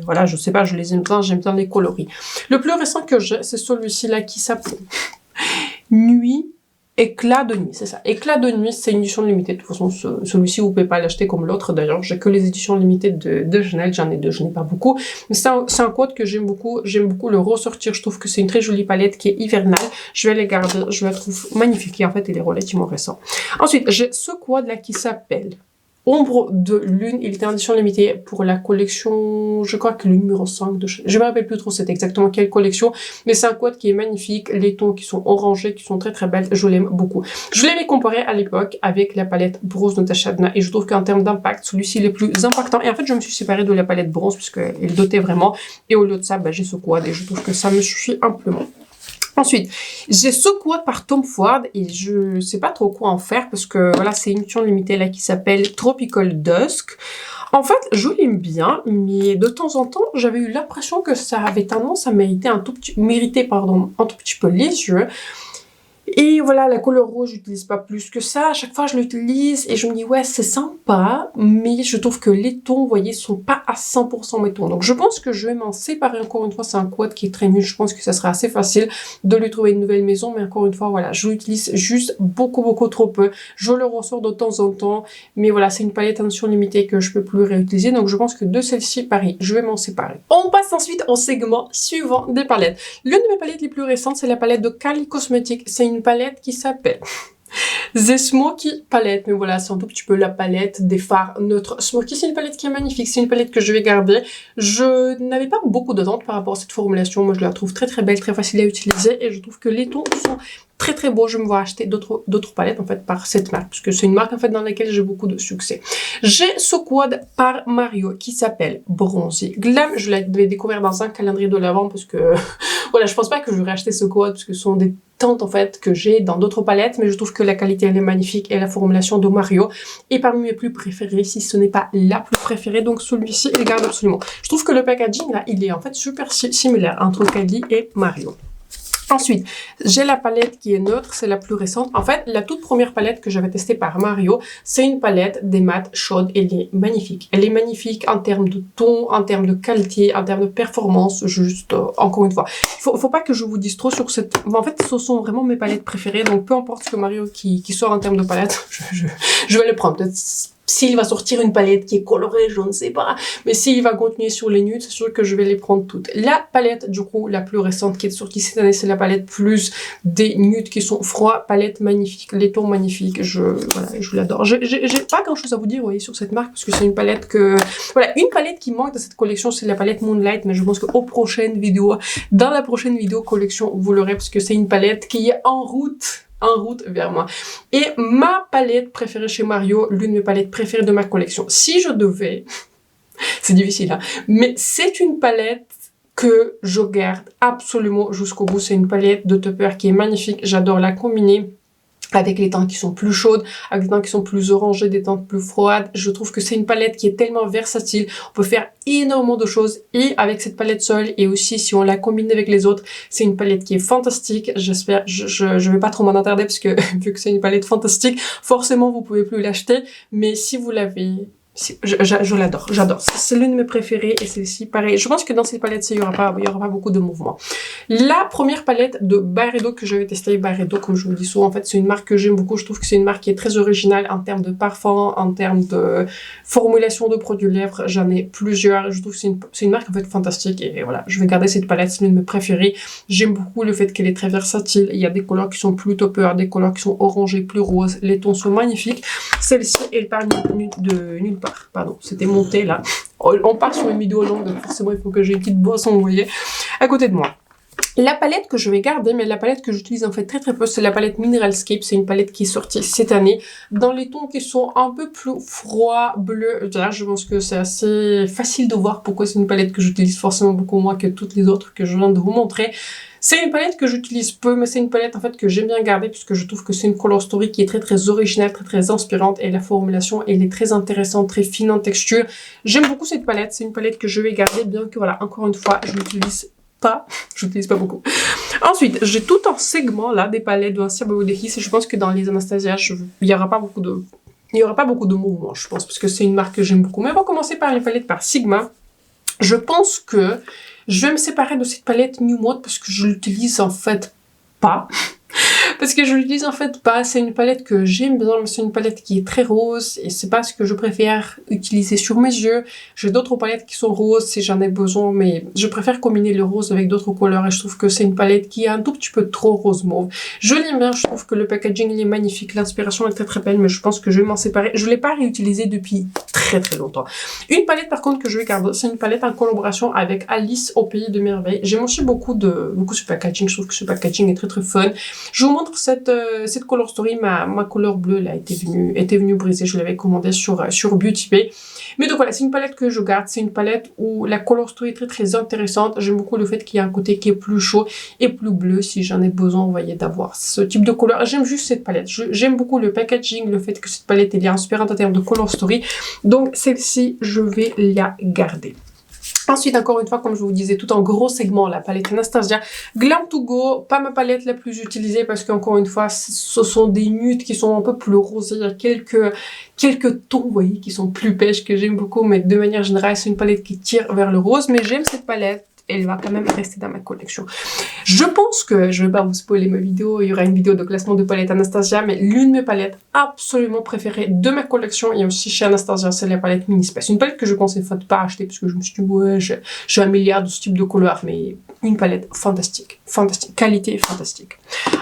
voilà, je sais pas, je les aime bien, j'aime bien les coloris. Le plus récent que j'ai, c'est celui-ci là, qui s'appelle Nuit, Éclat de nuit, c'est ça. Éclat de nuit, c'est une édition limitée. De toute façon, celui-ci, vous pouvez pas l'acheter comme l'autre. D'ailleurs, j'ai que les éditions limitées de Chanel. J'en ai 2, je n'ai pas beaucoup. Mais c'est un quad que j'aime beaucoup. J'aime beaucoup le ressortir. Je trouve que c'est une très jolie palette qui est hivernale. Je vais les garder. Je la trouve magnifique. Et en fait, il est relativement récent. Ensuite, j'ai ce quad là qui s'appelle Ombre de Lune. Il était en édition limitée pour la collection, je crois que le numéro 5 de Chanel. Je me rappelle plus trop c'est exactement quelle collection, mais c'est un quad qui est magnifique, les tons qui sont orangés, qui sont très belles, je l'aime beaucoup. Je l'avais comparé à l'époque avec la palette bronze de Natasha Denona, et je trouve qu'en termes d'impact, celui-ci est le plus impactant, et en fait je me suis séparée de la palette bronze puisqu'elle dotait vraiment, et au lieu de ça, j'ai ce quad, et je trouve que ça me suffit amplement. Ensuite, j'ai ce quad par Tom Ford et je sais pas trop quoi en faire parce que voilà, c'est une édition limitée là qui s'appelle Tropical Dusk. En fait, je l'aime bien, mais de temps en temps, j'avais eu l'impression que ça avait tendance à mériter un tout petit peu les yeux. Et voilà, la couleur rouge, j'utilise pas plus que ça. À chaque fois, je l'utilise et je me dis, ouais, c'est sympa, mais je trouve que les tons, vous voyez, sont pas à 100% mes tons. Donc, je pense que je vais m'en séparer. Encore une fois, c'est un quad qui est très nul. Je pense que ça sera assez facile de lui trouver une nouvelle maison. Mais encore une fois, voilà, je l'utilise juste beaucoup trop peu. Je le ressors de temps en temps. Mais voilà, c'est une palette édition limitée que je peux plus réutiliser. Donc, je pense que de celle-ci, pareil, je vais m'en séparer. On passe ensuite au segment suivant des palettes. L'une de mes palettes les plus récentes, c'est la palette de Kylie Cosmetics. C'est une palette qui s'appelle The Smoky Palette, mais voilà, c'est un tout petit peu la palette des fards neutres Smoky. C'est une palette qui est magnifique, c'est une palette que je vais garder. Je n'avais pas beaucoup d'attentes par rapport à cette formulation, moi je la trouve très belle, très facile à utiliser et je trouve que les tons sont très beaux. Je me vois acheter d'autres palettes en fait par cette marque, parce que c'est une marque en fait dans laquelle j'ai beaucoup de succès. J'ai ce quad par Mario qui s'appelle Bronzy Glam. Je l'avais découvert dans un calendrier de l'Avent parce que voilà, je pense pas que j'aurais acheté ce quad parce que ce sont des teintes en fait que j'ai dans d'autres palettes, mais je trouve que la qualité elle est magnifique et la formulation de Mario est parmi mes plus préférées, si ce n'est pas la plus préférée. Donc celui-ci il garde absolument. Je trouve que le packaging là il est en fait super similaire entre Kylie et Mario. Ensuite, j'ai la palette qui est neutre, c'est la plus récente. En fait, la toute première palette que j'avais testée par Mario, c'est une palette des mat chaude. Elle est magnifique. Elle est magnifique en termes de ton, en termes de qualité, en termes de performance. Juste, encore une fois, faut pas que je vous dise trop sur cette... En fait, ce sont vraiment mes palettes préférées. Donc, peu importe ce que Mario qui sort en termes de palette, je vais le prendre. Peut-être s'il va sortir une palette qui est colorée, je ne sais pas. Mais s'il va continuer sur les nudes, c'est sûr que je vais les prendre toutes. La palette, du coup, la plus récente qui est sortie cette année, c'est la palette plus des nudes qui sont froids. Palette magnifique, les tons magnifiques. Voilà, je l'adore. J'ai pas grand chose à vous dire, vous voyez, sur cette marque, parce que c'est une palette que... Voilà, une palette qui manque de cette collection, c'est la palette Moonlight, mais je pense qu'aux prochaines vidéos, dans la prochaine vidéo collection, vous l'aurez, parce que c'est une palette qui est en route vers moi. Et ma palette préférée chez Mario, l'une de mes palettes préférées de ma collection. Si je devais, c'est difficile, hein, mais c'est une palette que je garde absolument jusqu'au bout. C'est une palette de Tupper qui est magnifique. J'adore la combiner avec les teintes qui sont plus chaudes, avec des teintes qui sont plus orangées, des teintes plus froides. Je trouve que c'est une palette qui est tellement versatile. On peut faire énormément de choses et avec cette palette seule et aussi si on la combine avec les autres, c'est une palette qui est fantastique. J'espère, je vais pas trop m'en attarder parce que vu que c'est une palette fantastique, forcément vous pouvez plus l'acheter. Mais si vous l'avez... Je l'adore, j'adore. C'est l'une de mes préférées et celle-ci, pareil. Je pense que dans cette palette, il y aura pas beaucoup de mouvements. La première palette de Byredo que j'avais testée, Byredo, comme je vous dis souvent, en fait, c'est une marque que j'aime beaucoup. Je trouve que c'est une marque qui est très originale en termes de parfum, en termes de formulation de produits lèvres. J'en ai plusieurs. Je trouve que c'est une marque en fait fantastique et voilà, je vais garder cette palette, c'est l'une de mes préférées. J'aime beaucoup le fait qu'elle est très versatile. Il y a des couleurs qui sont plus topper, des couleurs qui sont orangées, plus roses. Les tons sont magnifiques. Celle-ci, elle part de nulle part. Pardon, c'était monté là. On part sur une vidéo longue, donc forcément il faut que j'ai une petite boisson, vous voyez, à côté de moi. La palette que je vais garder, mais la palette que j'utilise en fait très peu, c'est la palette Mineralscape. C'est une palette qui est sortie cette année dans les tons qui sont un peu plus froids, bleus. Je pense que c'est assez facile de voir pourquoi c'est une palette que j'utilise forcément beaucoup moins que toutes les autres que je viens de vous montrer. C'est une palette que j'utilise peu, mais c'est une palette en fait que j'aime bien garder puisque je trouve que c'est une color story qui est très originale, très inspirante et la formulation elle est très intéressante, très fine en texture. J'aime beaucoup cette palette, c'est une palette que je vais garder bien que voilà, encore une fois, je l'utilise pas beaucoup. Ensuite, j'ai tout un segment là des palettes de Anastasia Beverly Hills et je pense que dans les Anastasia, il y aura pas beaucoup de mouvements, je pense, parce que c'est une marque que j'aime beaucoup. Mais on va commencer par les palettes par Sigma. Je pense que je vais me séparer de cette palette New Mode parce que je l'utilise en fait pas. Parce que je l'utilise en fait pas, c'est une palette que j'aime bien, mais c'est une palette qui est très rose et c'est pas ce que je préfère utiliser sur mes yeux. J'ai d'autres palettes qui sont roses si j'en ai besoin, mais je préfère combiner le rose avec d'autres couleurs et je trouve que c'est une palette qui est un tout petit peu trop rose mauve. Je l'aime bien, je trouve que le packaging il est magnifique, l'inspiration est très belle, mais je pense que je vais m'en séparer. Je l'ai pas réutilisée depuis très longtemps. Une palette par contre que je vais garder, c'est une palette en collaboration avec Alice au Pays de Merveilles. J'aime aussi beaucoup ce packaging, je trouve que ce packaging est très fun. Je vous montre contre, cette Color Story, ma couleur bleue, là, était venue briser. Je l'avais commandée sur Beauty Bay. Mais donc voilà, c'est une palette que je garde. C'est une palette où la Color Story est très très intéressante. J'aime beaucoup le fait qu'il y a un côté qui est plus chaud et plus bleu si j'en ai besoin, vous voyez, d'avoir ce type de couleur. J'aime juste cette palette. J'aime beaucoup le packaging, le fait que cette palette est inspirante en termes de Color Story. Donc celle-ci, je vais la garder. Ensuite, encore une fois, comme je vous disais, tout en gros segment, la palette Anastasia Glam to Go, pas ma palette la plus utilisée parce qu'encore une fois, ce sont des nudes qui sont un peu plus rosés. Il y a quelques tons, vous voyez, qui sont plus pêches que j'aime beaucoup, mais de manière générale, c'est une palette qui tire vers le rose. Mais j'aime cette palette. Elle va quand même rester dans ma collection. Je pense que, je vais pas vous spoiler ma vidéo, il y aura une vidéo de classement de palettes Anastasia, mais l'une de mes palettes absolument préférées de ma collection, et aussi chez Anastasia, c'est la palette Mini Space. Une palette que je conseille de pas acheter, parce que je me suis dit, ouais, j'ai un milliard de ce type de couleurs, mais une palette fantastique. Fantastique. Qualité fantastique.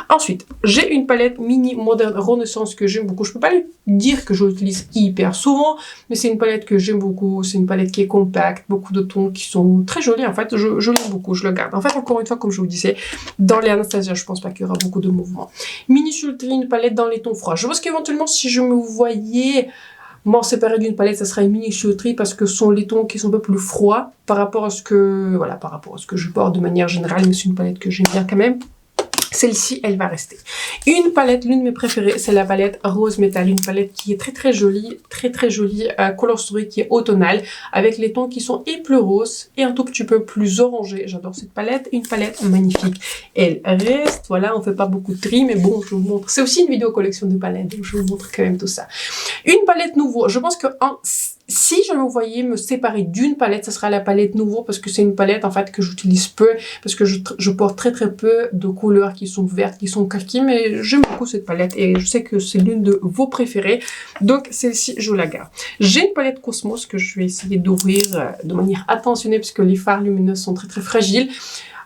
Ensuite, j'ai une palette Mini Modern Renaissance que j'aime beaucoup. Je peux pas lui dire que je l'utilise hyper souvent, mais c'est une palette que j'aime beaucoup. C'est une palette qui est compacte, beaucoup de tons qui sont très jolis. En fait, je l'aime beaucoup, je le garde. En fait, encore une fois, comme je vous disais, dans les Anastasia, je pense pas qu'il y aura beaucoup de mouvements. Mini Sultry, une palette dans les tons froids. Je pense qu'éventuellement, si je me voyais m'en séparer d'une palette, ça sera une Mini Sultry parce que ce sont les tons qui sont un peu plus froids par rapport à ce que, voilà, par rapport à ce que je porte de manière générale, mais c'est une palette que j'aime bien quand même. Celle-ci, elle va rester. Une palette, l'une de mes préférées, c'est la palette Rose Metal. Une palette qui est très jolie, très jolie, Color Story qui est automnale, avec les tons qui sont et plus roses et un tout petit peu plus orangés. J'adore cette palette, une palette magnifique. Elle reste, voilà, on fait pas beaucoup de tri, mais bon, je vous montre. C'est aussi une vidéo collection de palettes, donc je vous montre quand même tout ça. Une palette nouveau, je pense que si je me voyais me séparer d'une palette, ce sera la palette nouveau parce que c'est une palette en fait que j'utilise peu parce que je porte très peu de couleurs qui sont vertes, qui sont kaki, mais j'aime beaucoup cette palette et je sais que c'est l'une de vos préférées, donc celle-ci je la garde. J'ai une palette Cosmos que je vais essayer d'ouvrir de manière attentionnée parce que les fards lumineux sont très fragiles.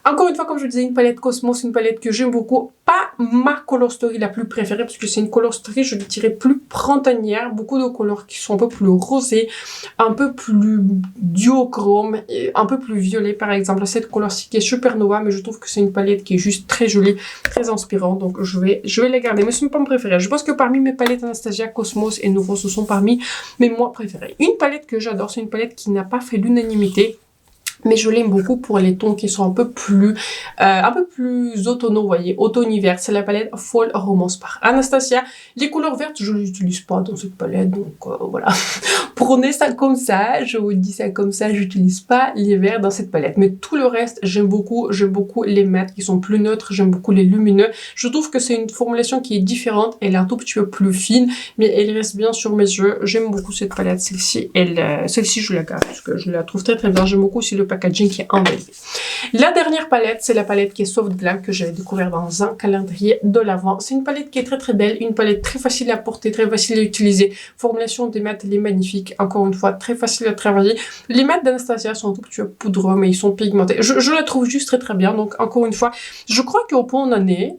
Encore une fois, comme je disais, une palette Cosmos, une palette que j'aime beaucoup. Pas ma Color Story la plus préférée, parce que c'est une Color Story, je dirais, plus printanière. Beaucoup de couleurs qui sont un peu plus rosées, un peu plus duochrome, et un peu plus violet, par exemple. Cette couleur-ci qui est Supernova, mais je trouve que c'est une palette qui est juste très jolie, très inspirante. Donc, je vais la garder. Mais ce n'est pas ma préférée. Je pense que parmi mes palettes Anastasia, Cosmos et Nouveau, ce sont parmi mes moins préférées. Une palette que j'adore, c'est une palette qui n'a pas fait l'unanimité. Mais je l'aime beaucoup pour les tons qui sont un peu plus automnaux, vous voyez, automne-hiver. C'est la palette Fall Romance par Anastasia. Les couleurs vertes, je ne les utilise pas dans cette palette, donc voilà. Prenez ça comme ça, je vous dis ça comme ça, j'utilise pas les verts dans cette palette. Mais tout le reste, j'aime beaucoup les mattes qui sont plus neutres, j'aime beaucoup les lumineux. Je trouve que c'est une formulation qui est différente, elle est un tout petit peu plus fine, mais elle reste bien sur mes yeux. J'aime beaucoup cette palette, celle-ci, je la garde parce que je la trouve très bien. J'aime beaucoup aussi le packaging qui est embelli. La dernière palette, c'est la palette qui est Soft Glam que j'avais découvert dans un calendrier de l'Avent. C'est une palette qui est très belle, une palette très facile à porter, très facile à utiliser. Formulation des mattes, elle est magnifique. Encore une fois, très facile à travailler. Les mattes d'Anastasia sont un tout petit peu poudreux, mais ils sont pigmentés. Je la trouve juste très bien. Donc, encore une fois, je crois qu'au point où on en est,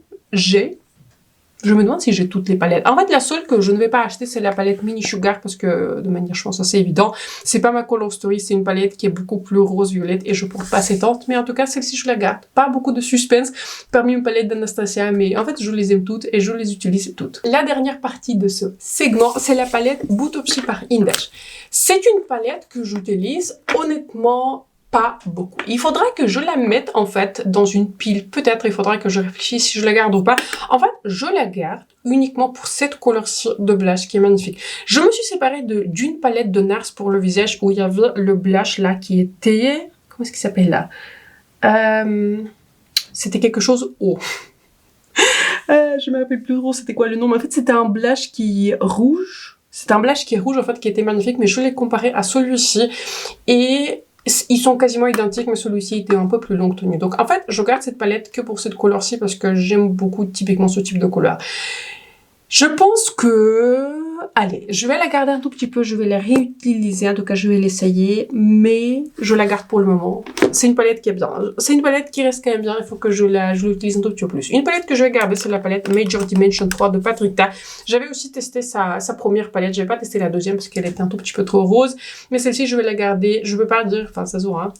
je me demande si j'ai toutes les palettes. En fait, la seule que je ne vais pas acheter, c'est la palette Mini Sugar parce que, de manière, je pense, assez évident. C'est pas ma Color Story, c'est une palette qui est beaucoup plus rose-violette et je porte pas ces teintes. Mais en tout cas, celle-ci, je la garde. Pas beaucoup de suspense parmi mes palettes d'Anastasia, mais en fait, je les aime toutes et je les utilise toutes. La dernière partie de ce segment, c'est la palette Bootopsy par Index. C'est une palette que j'utilise, honnêtement, pas beaucoup. Il faudra que je la mette en fait dans une pile. Peut-être il faudra que je réfléchisse si je la garde ou pas. En fait, je la garde uniquement pour cette couleur-ci de blush qui est magnifique. Je me suis séparée d'une palette de NARS pour le visage où il y avait le blush là qui était... Comment est-ce qu'il s'appelle là? C'était quelque chose haut. Je me rappelle plus trop c'était quoi le nom. Mais en fait, c'était un blush qui est rouge. C'était un blush qui est rouge en fait qui était magnifique. Mais je l'ai comparé à celui-ci et... Ils sont quasiment identiques, mais celui-ci était un peu plus longue tenue. Donc, en fait, je garde cette palette que pour cette couleur-ci parce que j'aime beaucoup typiquement ce type de couleur. Je pense que... Allez, je vais la garder un tout petit peu, je vais la réutiliser, en tout cas je vais l'essayer, mais je la garde pour le moment. C'est une palette qui est bien, c'est une palette qui reste quand même bien, il faut que je l'utilise un tout petit peu plus. Une palette que je vais garder, c'est la palette Major Dimension 3 de Patrick Ta. J'avais aussi testé sa première palette, je vais pas tester la deuxième parce qu'elle était un tout petit peu trop rose, mais celle-ci je vais la garder, je veux pas dire, enfin ça se voit, hein.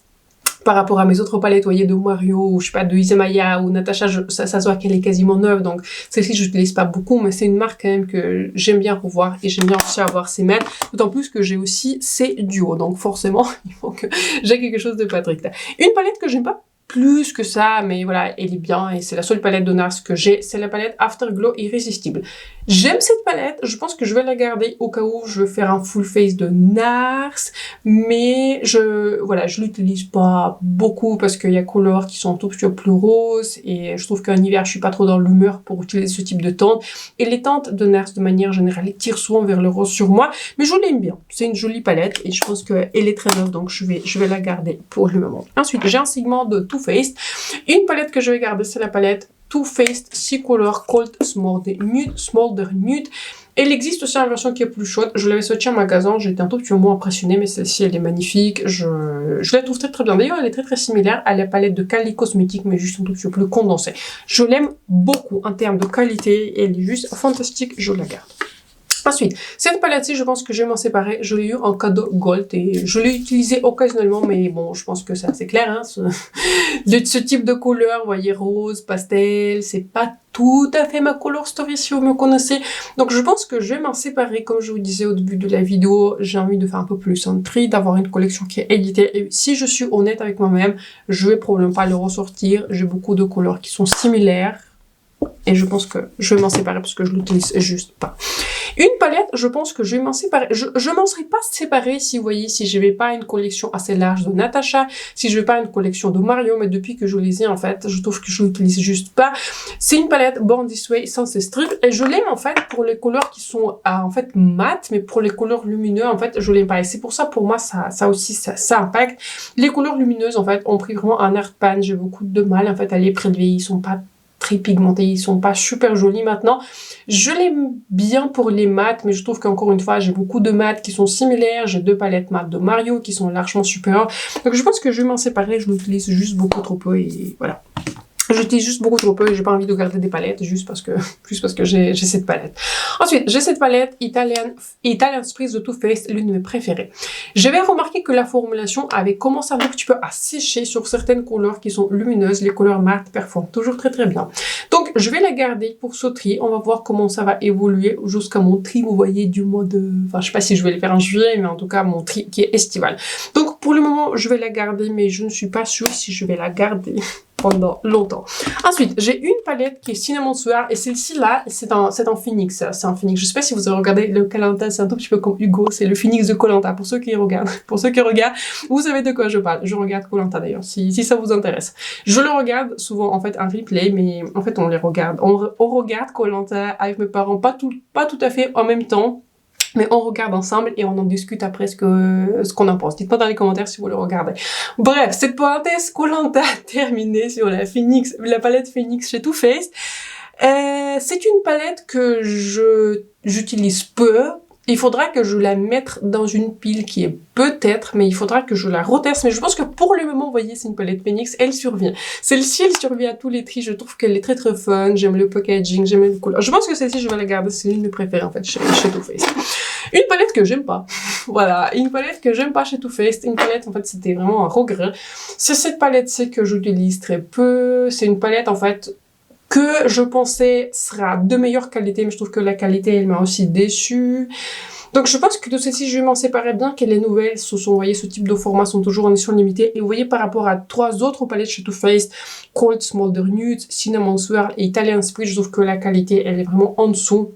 par rapport à mes autres palettes, vous voyez, de Mario, ou je sais pas, de Isamaya ou Natasha, ça se voit qu'elle est quasiment neuve, donc celle-ci je n'utilise pas beaucoup, mais c'est une marque quand même que j'aime bien revoir et j'aime bien aussi avoir ses mattes, d'autant plus que j'ai aussi ces duos, donc forcément, il faut que j'ai quelque chose de pas strict. Une palette que j'aime pas plus que ça, mais voilà, elle est bien et c'est la seule palette de NARS que j'ai, c'est la palette Afterglow Irrésistible. J'aime cette palette, je pense que je vais la garder au cas où je veux faire un full face de NARS, mais je l'utilise pas beaucoup parce qu'il y a couleurs qui sont un tout petit peu plus roses et je trouve qu'en hiver je suis pas trop dans l'humeur pour utiliser ce type de teinte et les teintes de NARS de manière générale tirent souvent vers le rose sur moi, mais je l'aime bien, c'est une jolie palette et je pense qu'elle est très neuve donc je vais la garder pour le moment. Ensuite j'ai un segment de Too Faced, une palette que je vais garder c'est la palette Too Faced 6 Color Cold Smolder Nude. Elle existe aussi en version qui est plus chaude. Je l'avais sortie en magasin, j'étais un tout petit peu moins impressionnée, mais celle-ci elle est magnifique. Je la trouve très très bien. D'ailleurs, elle est très très similaire à la palette de Kylie Cosmetics, mais juste un tout petit peu plus condensée. Je l'aime beaucoup en termes de qualité. Elle est juste fantastique, je la garde. Ensuite, cette palette-ci, je pense que je vais m'en séparer. Je l'ai eu en cadeau gold et je l'ai utilisée occasionnellement, mais bon, je pense que c'est assez clair, hein. Ce type de couleur, vous voyez, rose, pastel, c'est pas tout à fait ma color story si vous me connaissez. Donc je pense que je vais m'en séparer, comme je vous disais au début de la vidéo. J'ai envie de faire un peu plus un tri, d'avoir une collection qui est éditée. Et si je suis honnête avec moi-même, je vais probablement pas le ressortir. J'ai beaucoup de couleurs qui sont similaires. Et je pense que je vais m'en séparer parce que je l'utilise juste pas. Une palette, je pense que je vais m'en séparer. Je m'en serais pas séparée si vous voyez, si je vais pas une collection assez large de Natasha, si je vais pas une collection de Mario, mais depuis que je les ai en fait, je trouve que je l'utilise juste pas. C'est une palette Born This Way sans ces strips et je l'aime en fait pour les couleurs qui sont en fait mates, mais pour les couleurs lumineuses en fait, je l'aime pas. Et c'est pour ça pour moi ça aussi ça impacte. Les couleurs lumineuses en fait ont pris vraiment un art pan. J'ai beaucoup de mal en fait à les prélever. Ils sont pas très pigmentés, ils sont pas super jolis maintenant. Je l'aime bien pour les mats, mais je trouve qu'encore une fois, j'ai beaucoup de mats qui sont similaires. J'ai 2 palettes mat de Mario qui sont largement supérieures. Donc je pense que je vais m'en séparer, je l'utilise juste beaucoup trop peu et voilà. J'utilise juste beaucoup trop peu et j'ai pas envie de garder des palettes juste parce que j'ai cette palette. Ensuite, j'ai cette palette Italian Spritz de Too Faced, l'une de mes préférées. J'avais remarqué que la formulation avait commencé un petit peu à sécher sur certaines couleurs qui sont lumineuses. Les couleurs mates performent toujours très très bien. Donc, je vais la garder pour ce tri. On va voir comment ça va évoluer jusqu'à mon tri, vous voyez, du mois de... Enfin, je sais pas si je vais le faire en juillet, mais en tout cas, mon tri qui est estival. Donc, pour le moment, je vais la garder, mais je ne suis pas sûre si je vais la garder pendant longtemps. Ensuite, j'ai une palette qui est Cinnamon Swear et celle-ci là, c'est un phoenix. C'est un phoenix. Je sais pas si vous avez regardé le Koh-Lanta, c'est un tout petit peu comme Hugo, c'est le phoenix de Koh-Lanta. Pour ceux qui regardent, vous savez de quoi je parle. Je regarde Koh-Lanta d'ailleurs, si ça vous intéresse. Je le regarde souvent en fait en replay, mais en fait on les regarde. On regarde Koh-Lanta avec mes parents, pas tout à fait en même temps. Mais on regarde ensemble et on en discute après ce qu'on en pense. Dites-moi dans les commentaires si vous le regardez. Bref, cette parenthèse Koh-Lanta terminée sur la palette Phoenix chez Too Faced. C'est une palette que j'utilise peu. Il faudra que je la mette dans une pile qui est peut-être, mais il faudra que je la reteste. Mais je pense que pour le moment, vous voyez, c'est une palette Phoenix, elle survient. Celle-ci, elle survient à tous les tris. Je trouve qu'elle est très très fun. J'aime le packaging, j'aime les couleurs. Je pense que celle-ci, je vais la garder. C'est l'une de mes préférées en fait chez Too Faced. Une palette que j'aime pas. Voilà, une palette que j'aime pas chez Too Faced. Une palette, en fait, c'était vraiment un regret. C'est cette palette-ci que j'utilise très peu. C'est une palette, en fait, que je pensais sera de meilleure qualité, mais je trouve que la qualité, elle m'a aussi déçue. Donc je pense que de celle-ci, je vais m'en séparer bien qu'elle est nouvelle. Vous voyez, ce type de format sont toujours en édition limitée. Et vous voyez, par rapport à 3 autres palettes chez Too Faced, Cold Smolder Nude, Cinnamon Swirl et Italian Spritz, je trouve que la qualité, elle est vraiment en dessous.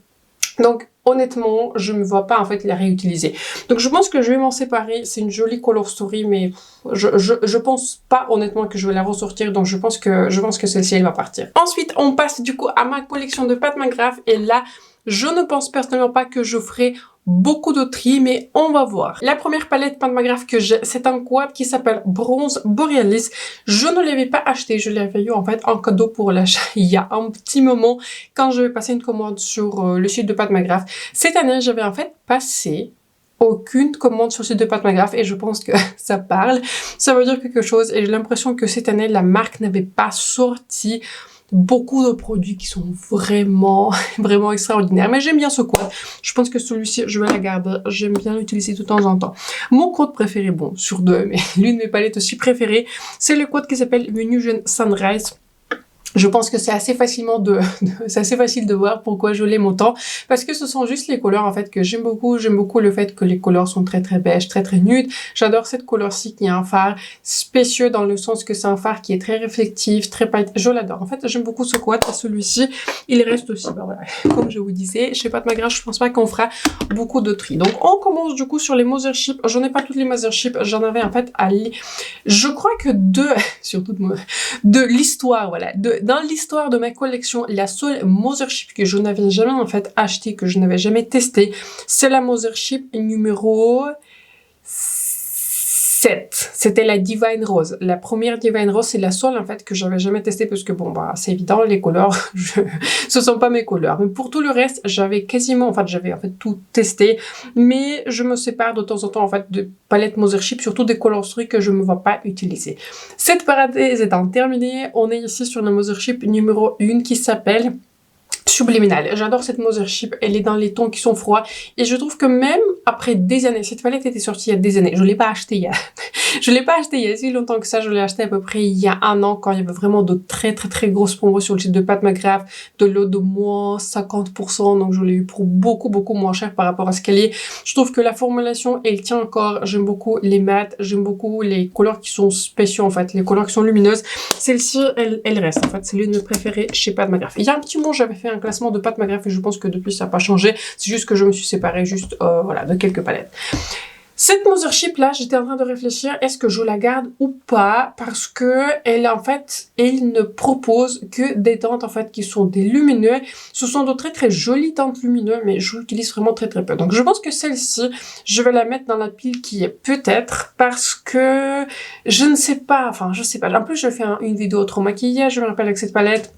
Donc, honnêtement, je ne me vois pas en fait la réutiliser. Donc je pense que je vais m'en séparer. C'est une jolie color story, mais je pense pas honnêtement que je vais la ressortir. Donc je pense que celle-ci elle va partir. Ensuite, on passe du coup à ma collection de Pat McGrath. Et là, je ne pense personnellement pas que je ferai beaucoup de tri, mais on va voir. La première palette Pat McGrath que j'ai, c'est un quad qui s'appelle Bronze Borealis. Je ne l'avais pas acheté, je l'avais eu en fait en cadeau pour l'achat il y a un petit moment quand je vais passer une commande sur le site de Pat McGrath. Cette année, j'avais en fait passé aucune commande sur le site de Pat McGrath et je pense que ça parle. Ça veut dire quelque chose et j'ai l'impression que cette année, la marque n'avait pas sorti beaucoup de produits qui sont vraiment, vraiment extraordinaires. Mais j'aime bien ce quad. Je pense que celui-ci, je vais la garder. J'aime bien l'utiliser de temps en temps. Mon quad préféré, bon, sur deux, mais l'une de mes palettes aussi préférées, c'est le quad qui s'appelle Venusian Sunrise. Je pense que c'est assez c'est assez facile de voir pourquoi je l'aime autant, parce que ce sont juste les couleurs en fait que j'aime beaucoup. J'aime beaucoup le fait que les couleurs sont très très beiges, très très nudes. J'adore cette couleur-ci qui a un fard spécieux dans le sens que c'est un fard qui est très réflectif, très pailleté. Je l'adore. En fait, j'aime beaucoup ce quad. Celui-ci, il reste aussi, bah voilà, comme je vous disais, chez Pat McGrath, je pense pas qu'on fera beaucoup de tri. Donc, on commence du coup sur les Mothership. J'en ai pas toutes les Mothership. J'en avais en fait je crois que surtout de l'histoire, voilà, dans l'histoire de ma collection, la seule Mothership que je n'avais jamais en fait acheté, que je n'avais jamais testé, c'est la Mothership numéro 7. C'était la Divine Rose. La première Divine Rose, c'est la seule en fait que j'avais jamais testée parce que bon bah c'est évident, les couleurs, ce sont pas mes couleurs. Mais pour tout le reste, j'avais tout testé, mais je me sépare de temps en temps en fait de palettes Mothership, surtout des coloris que je ne vais pas utiliser. Cette parenthèse étant terminée, on est ici sur la Mothership numéro 1 qui s'appelle Subliminal. J'adore cette Mothership, elle est dans les tons qui sont froids et je trouve que même après des années, cette palette était sortie il y a des années, je l'ai pas acheté il y a si longtemps que ça, je l'ai acheté à peu près il y a un an quand il y avait vraiment de très très très grosses promos sur le site de Pat McGrath, de l'eau de moins 50%, donc je l'ai eu pour beaucoup beaucoup moins cher par rapport à ce qu'elle est. Je trouve que la formulation, elle tient encore, j'aime beaucoup les mats, j'aime beaucoup les couleurs qui sont spéciaux en fait, les couleurs qui sont lumineuses. Celle-ci, elle reste en fait, c'est l'une de mes préférées chez Pat McGrath. Il y a un petit moment, j'avais fait un classement de Pat McGrath et je pense que depuis ça n'a pas changé, c'est juste que je me suis séparée juste voilà, de quelques palettes. Cette Mothership là, j'étais en train de réfléchir, est-ce que je la garde ou pas, parce que elle ne propose que des teintes en fait qui sont des lumineux. Ce sont de très très jolies teintes lumineuses, mais je l'utilise vraiment très très peu. Donc je pense que celle-ci, je vais la mettre dans la pile qui est peut-être, parce que je ne sais pas, enfin je sais pas. En plus je fais une vidéo trop maquillage, je me rappelle avec cette palette.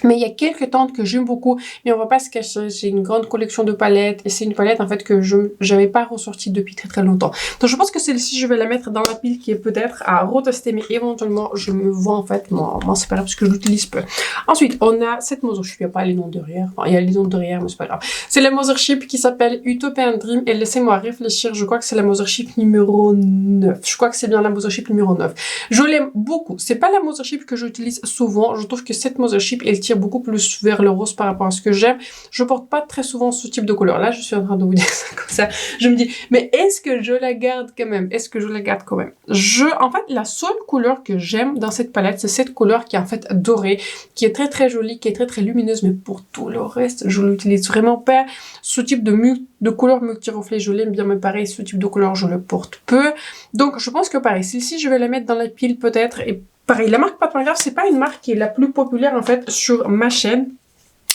Mais il y a quelques teintes que j'aime beaucoup, mais on va pas se cacher, j'ai une grande collection de palettes et c'est une palette en fait que j'avais pas ressortie depuis très très longtemps. Donc je pense que celle-ci je vais la mettre dans la pile qui est peut-être à retester, mais éventuellement je me vois en fait m'en séparer parce que je l'utilise peu. Ensuite on a cette Mothership, il n'y a pas les noms derrière, enfin il y a les noms derrière mais c'est pas grave. C'est la Mothership qui s'appelle Utopian Dream et laissez-moi réfléchir, je crois que c'est la Mothership numéro 9. Je crois que c'est bien la Mothership numéro 9. Je l'aime beaucoup, c'est pas la Mothership que j'utilise souvent, je trouve que cette Mothership elle tire beaucoup plus vers le rose par rapport à ce que j'aime. Je porte pas très souvent ce type de couleur. Là, je suis en train de vous dire ça comme ça. Je me dis, mais est-ce que je la garde quand même? Est-ce que je la garde quand même? En fait, la seule couleur que j'aime dans cette palette, c'est cette couleur qui est en fait dorée, qui est très très jolie, qui est très très lumineuse, mais pour tout le reste, je l'utilise vraiment pas. Ce type de couleur multi-reflet, je l'aime bien, mais pareil, ce type de couleur, je le porte peu. Donc, je pense que pareil, celle-ci, je vais la mettre dans la pile peut-être, et pareil, la marque Pat McGrath, c'est pas une marque qui est la plus populaire en fait sur ma chaîne.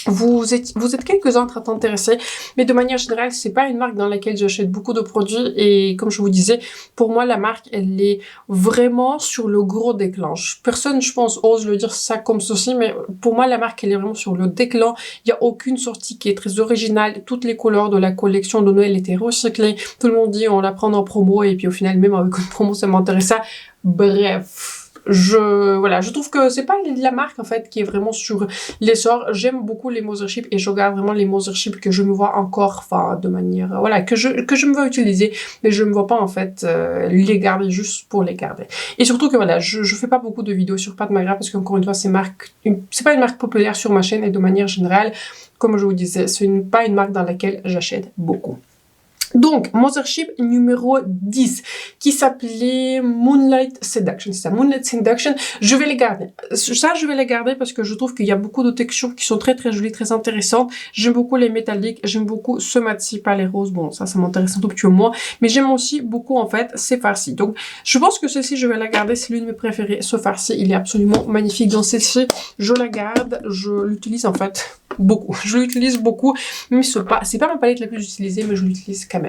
Vous êtes quelques-uns à t'intéresser, mais de manière générale, c'est pas une marque dans laquelle j'achète beaucoup de produits et comme je vous disais, pour moi, la marque, elle est vraiment sur le gros déclin. Personne, je pense, ose le dire ça comme ceci, mais pour moi, la marque, elle est vraiment sur le déclin. Il y a aucune sortie qui est très originale. Toutes les couleurs de la collection de Noël étaient recyclées. Tout le monde dit, on la prend en promo et puis au final, même avec une promo, ça m'intéresse ça. Bref. Je trouve que c'est pas la marque en fait qui est vraiment sur l'essor. J'aime beaucoup les Mothership et je regarde vraiment les Mothership que je me vois encore, enfin de manière que je me vois utiliser, mais je me vois pas en fait les garder juste pour les garder. Et surtout que je fais pas beaucoup de vidéos sur Pat McGrath parce qu'encore une fois c'est pas une marque populaire sur ma chaîne et de manière générale, comme je vous disais, c'est pas une marque dans laquelle j'achète beaucoup. Donc, Mothership numéro 10, qui s'appelait Moonlight Seduction. C'est ça, Moonlight Seduction. Je vais les garder. Ça, je vais les garder parce que je trouve qu'il y a beaucoup de textures qui sont très très jolies, très intéressantes. J'aime beaucoup les métalliques, j'aime beaucoup ce mat-ci, pas les roses. Bon, ça m'intéresse un tout petit peu moins. Mais j'aime aussi beaucoup, en fait, ces farcis. Donc, je pense que celle-ci, je vais la garder. C'est l'une de mes préférées. Ce farci, il est absolument magnifique. Dans celle-ci, je la garde. Je l'utilise, en fait, beaucoup. Je l'utilise beaucoup. Mais c'est pas ma palette la plus utilisée, mais je l'utilise quand même.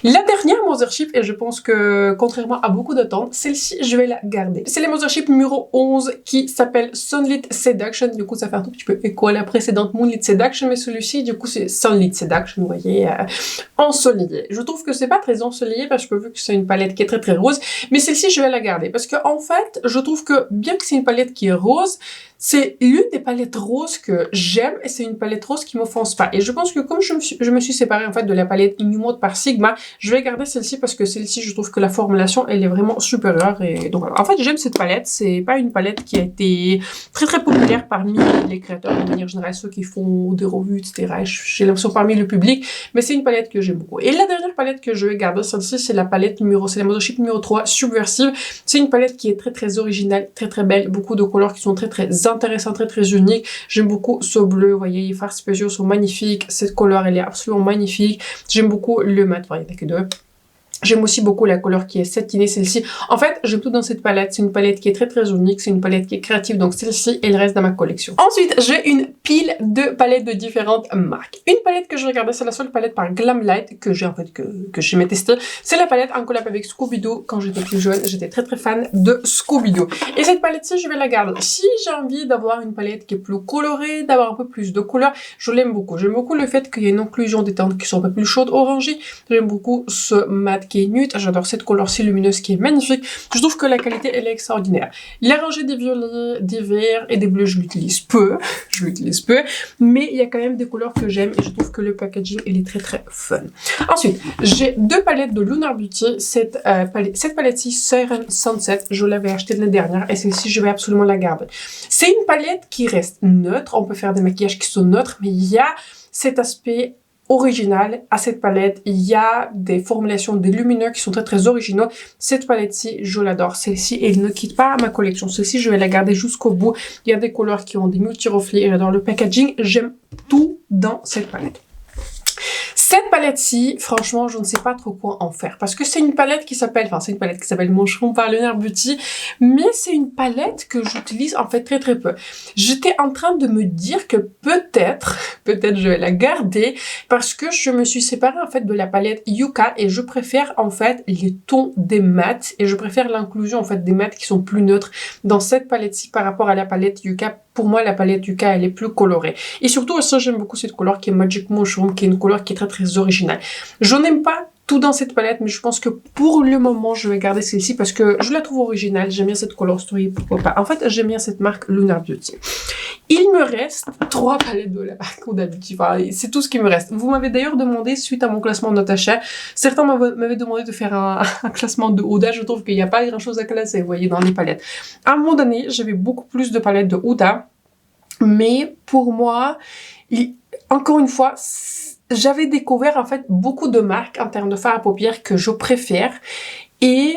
La dernière Mothership, et je pense que contrairement à beaucoup d'attentes, celle-ci je vais la garder. C'est la Mothership numéro 11 qui s'appelle Sunlit Seduction. Du coup ça fait un tout petit peu écho à la précédente Moonlit Seduction, mais celui-ci du coup c'est Sunlit Seduction, vous voyez, ensoleillé. Je trouve que c'est pas très ensoleillé parce que vu que c'est une palette qui est très très rose, mais celle-ci je vais la garder parce que en fait je trouve que bien que c'est une palette qui est rose, C'est l'une des palettes roses que j'aime et c'est une palette rose qui m'offense pas. Et je pense que comme je me suis séparée en fait de la palette Inumode par Sigma, je vais garder celle-ci parce que celle-ci, je trouve que la formulation, elle est vraiment supérieure. Et donc voilà. En fait, j'aime cette palette. C'est pas une palette qui a été très très populaire parmi les créateurs de manière générale, ceux qui font des revues, etc. J'ai l'impression parmi le public, mais c'est une palette que j'aime beaucoup. Et la dernière palette que je vais garder, celle-ci, c'est la palette c'est la Mothership numéro 3, Subversive. C'est une palette qui est très très originale, très très belle, beaucoup de couleurs qui sont très très intéressant, très très unique. J'aime beaucoup ce bleu, vous voyez, les fards spéciaux sont magnifiques. Cette couleur, elle est absolument magnifique. J'aime beaucoup le mat, il n'y en a que deux. J'aime aussi beaucoup la couleur qui est satinée, celle-ci. En fait, j'aime tout dans cette palette. C'est une palette qui est très très unique, c'est une palette qui est créative, donc celle-ci, elle reste dans ma collection. Ensuite, j'ai une pile de palettes de différentes marques. Une palette que je regardais, c'est la seule palette par Glamlight que j'ai en fait, que j'aimais tester. C'est la palette en collab avec Scooby-Doo. Quand j'étais plus jeune, j'étais très très fan de Scooby-Doo. Et cette palette-ci, je vais la garder. Si j'ai envie d'avoir une palette qui est plus colorée, d'avoir un peu plus de couleurs, je l'aime beaucoup. J'aime beaucoup le fait qu'il y ait une inclusion des teintes qui sont un peu plus chaudes, orangées. J'aime beaucoup ce mat qui est nude, j'adore cette couleur-ci lumineuse qui est magnifique, je trouve que la qualité elle est extraordinaire. La rangée des violets, des verts et des bleus je l'utilise peu, mais il y a quand même des couleurs que j'aime et je trouve que le packaging il est très très fun. Ensuite, j'ai deux palettes de Lunar Beauty, cette palette-ci Siren Sunset, je l'avais achetée l'année dernière et celle-ci je vais absolument la garder. C'est une palette qui reste neutre, on peut faire des maquillages qui sont neutres, mais il y a cet aspect original à cette palette. Il y a des formulations, des lumineux qui sont très très originaux. Cette palette-ci, je l'adore. Celle-ci, elle ne quitte pas ma collection. Celle-ci, je vais la garder jusqu'au bout. Il y a des couleurs qui ont des multi-reflets. J'adore le packaging. J'aime tout dans cette palette. Cette palette-ci, franchement, je ne sais pas trop quoi en faire. Parce que c'est une palette qui s'appelle, Mancheron par Lunar Beauty. Mais c'est une palette que j'utilise en fait très très peu. J'étais en train de me dire que peut-être je vais la garder. Parce que je me suis séparée en fait de la palette Yuka. Et je préfère en fait les tons des mats. Et je préfère l'inclusion en fait des mats qui sont plus neutres dans cette palette-ci par rapport à la palette Yuka. Pour moi, la palette Yuka, elle est plus colorée. Et surtout aussi, j'aime beaucoup cette couleur qui est Magic Mushroom, qui est une couleur qui est très très originale. Je n'aime pas tout dans cette palette, mais je pense que pour le moment, je vais garder celle-ci parce que je la trouve originale. J'aime bien cette color story, pourquoi pas. En fait, j'aime bien cette marque Lunar Beauty. Il me reste 3 palettes de la marque Huda Beauty. Enfin, c'est tout ce qui me reste. Vous m'avez d'ailleurs demandé, suite à mon classement Natasha, certains m'avaient demandé de faire un classement de Huda. Je trouve qu'il n'y a pas grand-chose à classer, vous voyez, dans les palettes. À un moment donné, j'avais beaucoup plus de palettes de Huda. Mais pour moi, encore une fois, j'avais découvert en fait beaucoup de marques en termes de fard à paupières que je préfère. Et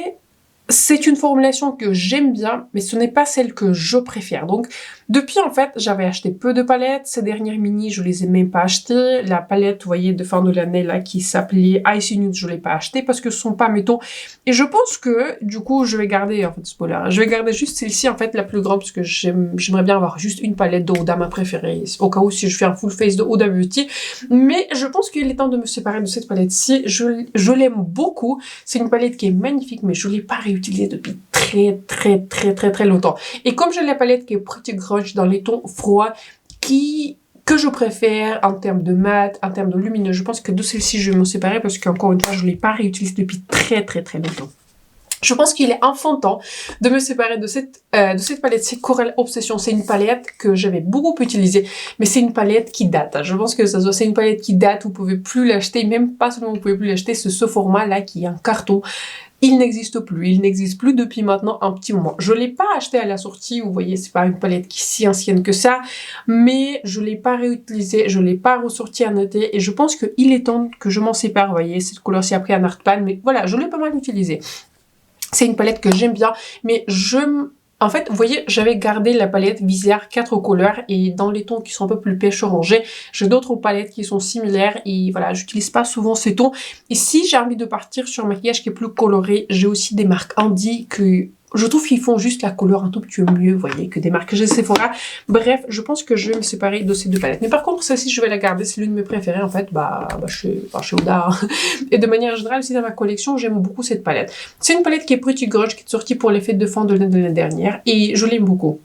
c'est une formulation que j'aime bien, mais ce n'est pas celle que je préfère. Donc, depuis, en fait, j'avais acheté peu de palettes. Ces dernières mini, je les ai même pas achetées. La palette, vous voyez, de fin de l'année, là, qui s'appelait Icy Nude, je l'ai pas achetée parce que ce sont pas mes tons. Et je pense que, du coup, je vais garder, en fait, spoiler, je vais garder juste celle-ci, en fait, la plus grande, parce que j'aimerais bien avoir juste une palette de Huda, ma préférée, au cas où si je fais un full face de Huda Beauty. Mais je pense qu'il est temps de me séparer de cette palette-ci. Je l'aime beaucoup. C'est une palette qui est magnifique, mais je l'ai pas réutilisée depuis très longtemps. Et comme j'ai la palette qui est Pretty Grunge dans les tons froids, que je préfère en termes de mat, en termes de lumineux, je pense que de celle-ci je vais m'en séparer parce qu'encore une fois je ne l'ai pas réutilisée depuis très longtemps. Je pense qu'il est enfin temps de me séparer de cette palette-ci Coral Obsession. C'est une palette que j'avais beaucoup utilisée, mais c'est une palette qui date. Je pense que c'est une palette qui date, vous pouvez plus l'acheter, même pas seulement vous pouvez plus l'acheter, c'est ce format-là qui est un carton. Il n'existe plus. Il n'existe plus depuis maintenant un petit moment. Je l'ai pas acheté à la sortie. Vous voyez, c'est pas une palette qui est si ancienne que ça. Mais je l'ai pas réutilisée. Je l'ai pas ressortie en été. Et je pense qu'il est temps que je m'en sépare. Vous voyez, cette couleur-ci a pris un art pan. Mais voilà, je l'ai pas mal utilisée. C'est une palette que j'aime bien. Mais en fait, vous voyez, j'avais gardé la palette Visière 4 couleurs et dans les tons qui sont un peu plus pêche orangé, j'ai d'autres palettes qui sont similaires et voilà, j'utilise pas souvent ces tons. Et si j'ai envie de partir sur un maquillage qui est plus coloré, j'ai aussi des marques Andy que je trouve qu'ils font juste la couleur un tout petit peu mieux, vous voyez, que des marques Sephora. Bref, je pense que je vais me séparer de ces deux palettes. Mais par contre, celle-ci, je vais la garder. C'est l'une de mes préférées, en fait, chez Huda. Hein. Et de manière générale, aussi dans ma collection, j'aime beaucoup cette palette. C'est une palette qui est Pretty Grunge, qui est sortie pour les fêtes de fin de l'année dernière. Et je l'aime beaucoup.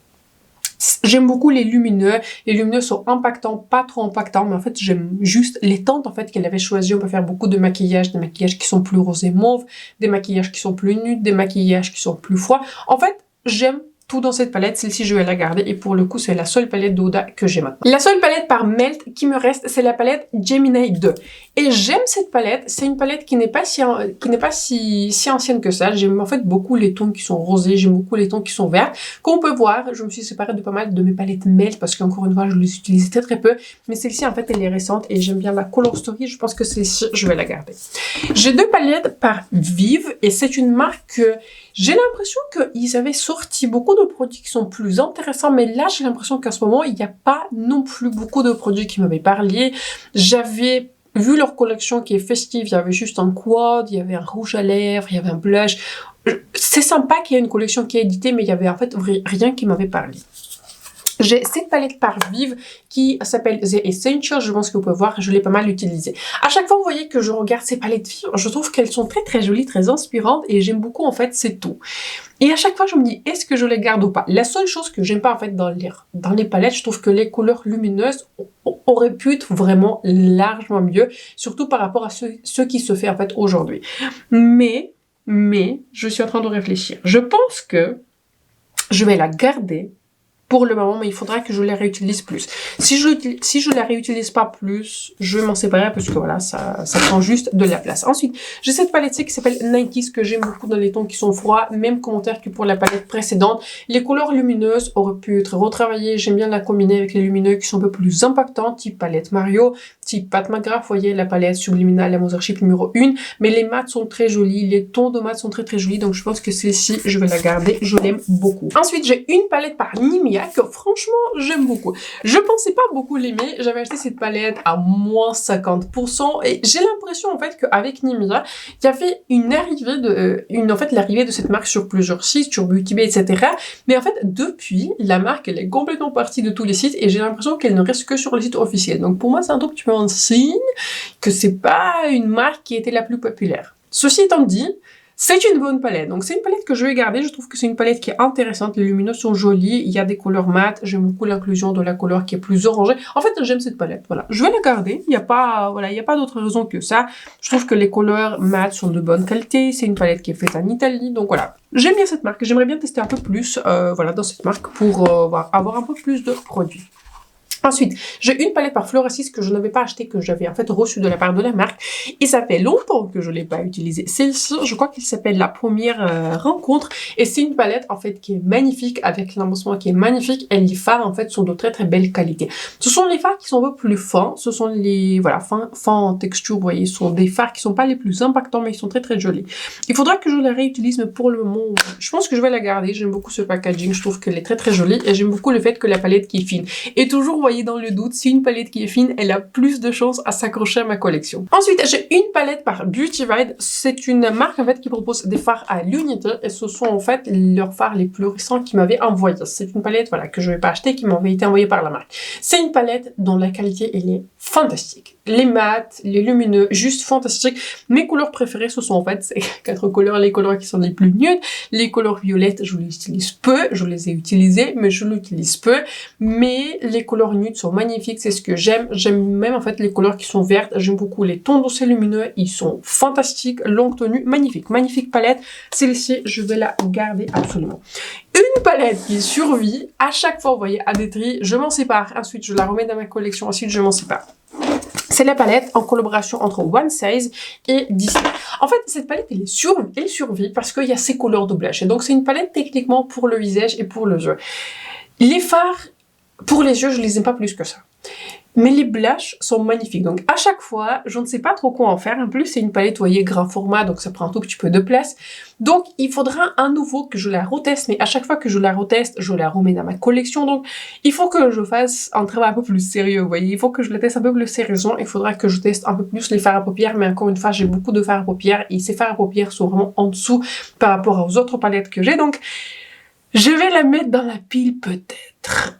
J'aime beaucoup les lumineux. Les lumineux sont impactants, pas trop impactants, mais en fait, j'aime juste les teintes en fait qu'elle avait choisies. On peut faire beaucoup de maquillages, des maquillages qui sont plus rosés mauves, des maquillages qui sont plus nudes, des maquillages qui sont plus froids. En fait, j'aime tout dans cette palette. Celle-ci, je vais la garder. Et pour le coup, c'est la seule palette d'Huda que j'ai maintenant. La seule palette par Melt qui me reste, c'est la palette Gemini 2. Et j'aime cette palette. C'est une palette qui n'est pas si ancienne que ça. J'aime en fait beaucoup les tons qui sont rosés. J'aime beaucoup les tons qui sont verts. Comme on peut voir, je me suis séparée de pas mal de mes palettes Melt parce qu'encore une fois, je les utilisais très peu. Mais celle-ci, en fait, elle est récente et j'aime bien la Color Story. Je pense que celle-ci, je vais la garder. J'ai deux palettes par Vive et c'est une marque que j'ai l'impression qu'ils avaient sorti beaucoup de produits qui sont plus intéressants, mais là, j'ai l'impression qu'à ce moment, il n'y a pas non plus beaucoup de produits qui m'avaient parlé. J'avais vu leur collection qui est festive, il y avait juste un quad, il y avait un rouge à lèvres, il y avait un blush. C'est sympa qu'il y ait une collection qui est éditée, mais il y avait en fait rien qui m'avait parlé. J'ai cette palette par Vive qui s'appelle The Essential. Je pense que vous pouvez voir, je l'ai pas mal utilisée. À chaque fois, vous voyez que je regarde ces palettes Vive, je trouve qu'elles sont très jolies, très inspirantes et j'aime beaucoup en fait ces tons. Et à chaque fois, je me dis, est-ce que je les garde ou pas? La seule chose que j'aime pas en fait dans les palettes, je trouve que les couleurs lumineuses auraient pu être vraiment largement mieux, surtout par rapport à ce qui se fait en fait aujourd'hui. Mais, je suis en train de réfléchir. Je pense que je vais la garder pour le moment, mais il faudra que je les réutilise plus. Si je la réutilise pas plus, je vais m'en séparer parce que voilà, ça prend juste de la place. Ensuite, j'ai cette palette-ci qui s'appelle 90s que j'aime beaucoup dans les tons qui sont froids. Même commentaire que pour la palette précédente. Les couleurs lumineuses auraient pu être retravaillées. J'aime bien la combiner avec les lumineux qui sont un peu plus impactants, type palette Mario, type Pat McGrath. Vous voyez la palette subliminale, la Mothership numéro 1. Mais les mats sont très jolis. Les tons de mats sont très jolis. Donc je pense que celle-ci, je vais la garder. Je l'aime beaucoup. Ensuite, j'ai une palette par Nimia que franchement j'aime beaucoup. Je pensais pas beaucoup l'aimer, j'avais acheté cette palette à moins 50% et j'ai l'impression en fait qu'avec Nimia, il y avait l'arrivée de cette marque sur plusieurs sites, sur Beauty Bay, etc. Mais en fait depuis, la marque elle est complètement partie de tous les sites et j'ai l'impression qu'elle ne reste que sur les sites officiels. Donc pour moi c'est un tout petit peu un signe que c'est pas une marque qui était la plus populaire. Ceci étant dit, c'est une bonne palette, donc c'est une palette que je vais garder, je trouve que c'est une palette qui est intéressante, les lumineux sont jolis, il y a des couleurs mates, j'aime beaucoup l'inclusion de la couleur qui est plus orangée. En fait, j'aime cette palette, voilà. Je vais la garder, il n'y a pas d'autre raison que ça. Je trouve que les couleurs mates sont de bonne qualité, c'est une palette qui est faite en Italie, donc voilà. J'aime bien cette marque, j'aimerais bien tester un peu plus, dans cette marque pour avoir un peu plus de produits. Ensuite, j'ai une palette par Floracis que je n'avais pas acheté, que j'avais en fait reçue de la part de la marque. Et ça fait longtemps que je l'ai pas utilisée. Celle-ci, je crois qu'elle s'appelle La Première Rencontre. Et c'est une palette en fait qui est magnifique, avec un embossement qui est magnifique. Et les fards en fait sont de très belle qualité. Ce sont les fards qui sont un peu plus fins. Ce sont les fins en texture, vous voyez. Ce sont des fards qui sont pas les plus impactants, mais ils sont très jolis. Il faudra que je la réutilise, mais pour le moment, je pense que je vais la garder. J'aime beaucoup ce packaging. Je trouve qu'elle est très jolie. Et j'aime beaucoup le fait que la palette qui est fine. Et toujours, dans le doute, si une palette qui est fine, elle a plus de chances à s'accrocher à ma collection. Ensuite, j'ai une palette par Beauty Vide. C'est une marque en fait qui propose des fards à l'unité et ce sont en fait leurs fards les plus récents qui m'avaient envoyé. C'est une palette que je vais pas acheter, qui m'avait été envoyée par la marque. C'est une palette dont la qualité elle est fantastique. Les mats, les lumineux, juste fantastique. Mes couleurs préférées, ce sont en fait ces 4 couleurs, les couleurs qui sont les plus nudes. Les couleurs violettes, je les utilise peu, je les ai utilisées, mais je l'utilise peu. Mais les couleurs nudes sont magnifiques, c'est ce que j'aime. J'aime même en fait les couleurs qui sont vertes. J'aime beaucoup les tons d'océ lumineux, ils sont fantastiques, longue tenue, magnifique palette. Celle-ci, je vais la garder absolument. Une palette qui survit, à chaque fois, vous voyez, à des tris, je m'en sépare. Ensuite, je la remets dans ma collection, ensuite je m'en sépare. C'est la palette en collaboration entre One Size et Disney. En fait, cette palette, elle survit parce qu'il y a ces couleurs de blush. Et donc, c'est une palette techniquement pour le visage et pour les yeux. Les fards, pour les yeux, je les aime pas plus que ça. Mais les blushs sont magnifiques. Donc, à chaque fois, je ne sais pas trop quoi en faire. En plus, c'est une palette, vous voyez, grand format, donc ça prend un tout petit peu de place. Donc, il faudra à nouveau que je la reteste. Mais à chaque fois que je la reteste, je la remets dans ma collection. Donc, il faut que je fasse un travail un peu plus sérieux, vous voyez. Il faut que je la teste un peu plus sérieusement. Il faudra que je teste un peu plus les fards à paupières. Mais encore une fois, j'ai beaucoup de fards à paupières. Et ces fards à paupières sont vraiment en dessous par rapport aux autres palettes que j'ai. Donc, je vais la mettre dans la pile peut-être.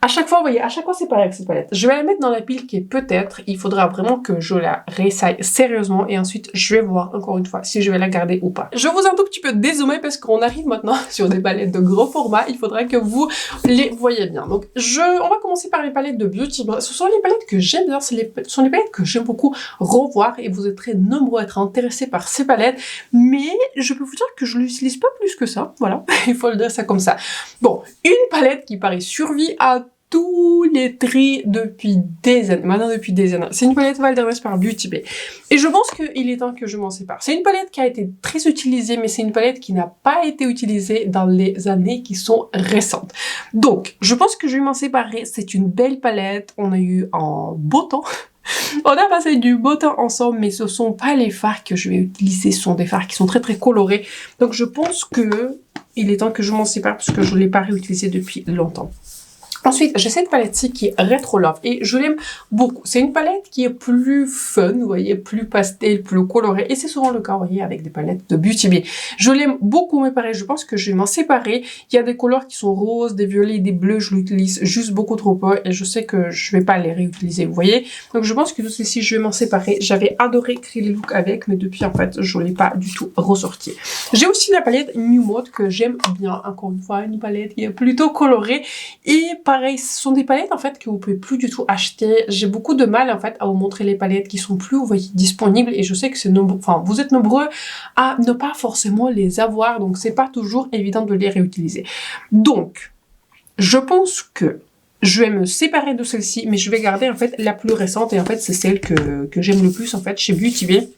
à chaque fois, vous voyez, à chaque fois c'est pareil avec cette palette. Je vais la mettre dans la pile qui est peut-être, il faudra vraiment que je la réessaye sérieusement et ensuite je vais voir encore une fois si je vais la garder ou pas. Je vous ai un tout petit peu dézoomé parce qu'on arrive maintenant sur des palettes de gros format, il faudra que vous les voyez bien. Donc on va commencer par les palettes de Beauty Bay. Ce sont les palettes que j'aime bien, ce sont les palettes que j'aime beaucoup revoir et vous êtes très nombreux à être intéressés par ces palettes, mais je peux vous dire que je ne l'utilise pas plus que ça, voilà, il faut le dire ça comme ça. Bon, une palette qui paraît survie à tous les traits depuis des années, maintenant depuis des années. C'est une palette Wilderness par Beauty Bay. Et je pense qu'il est temps que je m'en sépare. C'est une palette qui a été très utilisée, mais c'est une palette qui n'a pas été utilisée dans les années qui sont récentes. Donc, je pense que je vais m'en séparer. C'est une belle palette. On a eu un beau temps. On a passé du beau temps ensemble, mais ce sont pas les fards que je vais utiliser. Ce sont des fards qui sont très très colorés. Donc, je pense que il est temps que je m'en sépare parce que je ne l'ai pas réutilisé depuis longtemps. Ensuite, j'ai cette palette-ci qui est Retro Love et je l'aime beaucoup. C'est une palette qui est plus fun, vous voyez, plus pastel, plus colorée et c'est souvent le cas, vous voyez, avec des palettes de Beauty Bay. Je l'aime beaucoup, mais pareil, je pense que je vais m'en séparer. Il y a des couleurs qui sont roses, des violets, des bleus, je l'utilise juste beaucoup trop peu et je sais que je vais pas les réutiliser, vous voyez. Donc je pense que tout ceci, je vais m'en séparer. J'avais adoré créer les looks avec, mais depuis, en fait, je l'ai pas du tout ressorti. J'ai aussi la palette New Mode que j'aime bien, encore une fois, une palette qui est plutôt colorée et pareil, ce sont des palettes en fait que vous pouvez plus du tout acheter. J'ai beaucoup de mal en fait à vous montrer les palettes qui sont plus, vous voyez, disponibles et je sais que c'est vous êtes nombreux à ne pas forcément les avoir, donc c'est pas toujours évident de les réutiliser. Donc, je pense que je vais me séparer de celle-ci, mais je vais garder en fait la plus récente et en fait c'est celle que j'aime le plus en fait chez Beauty Bay.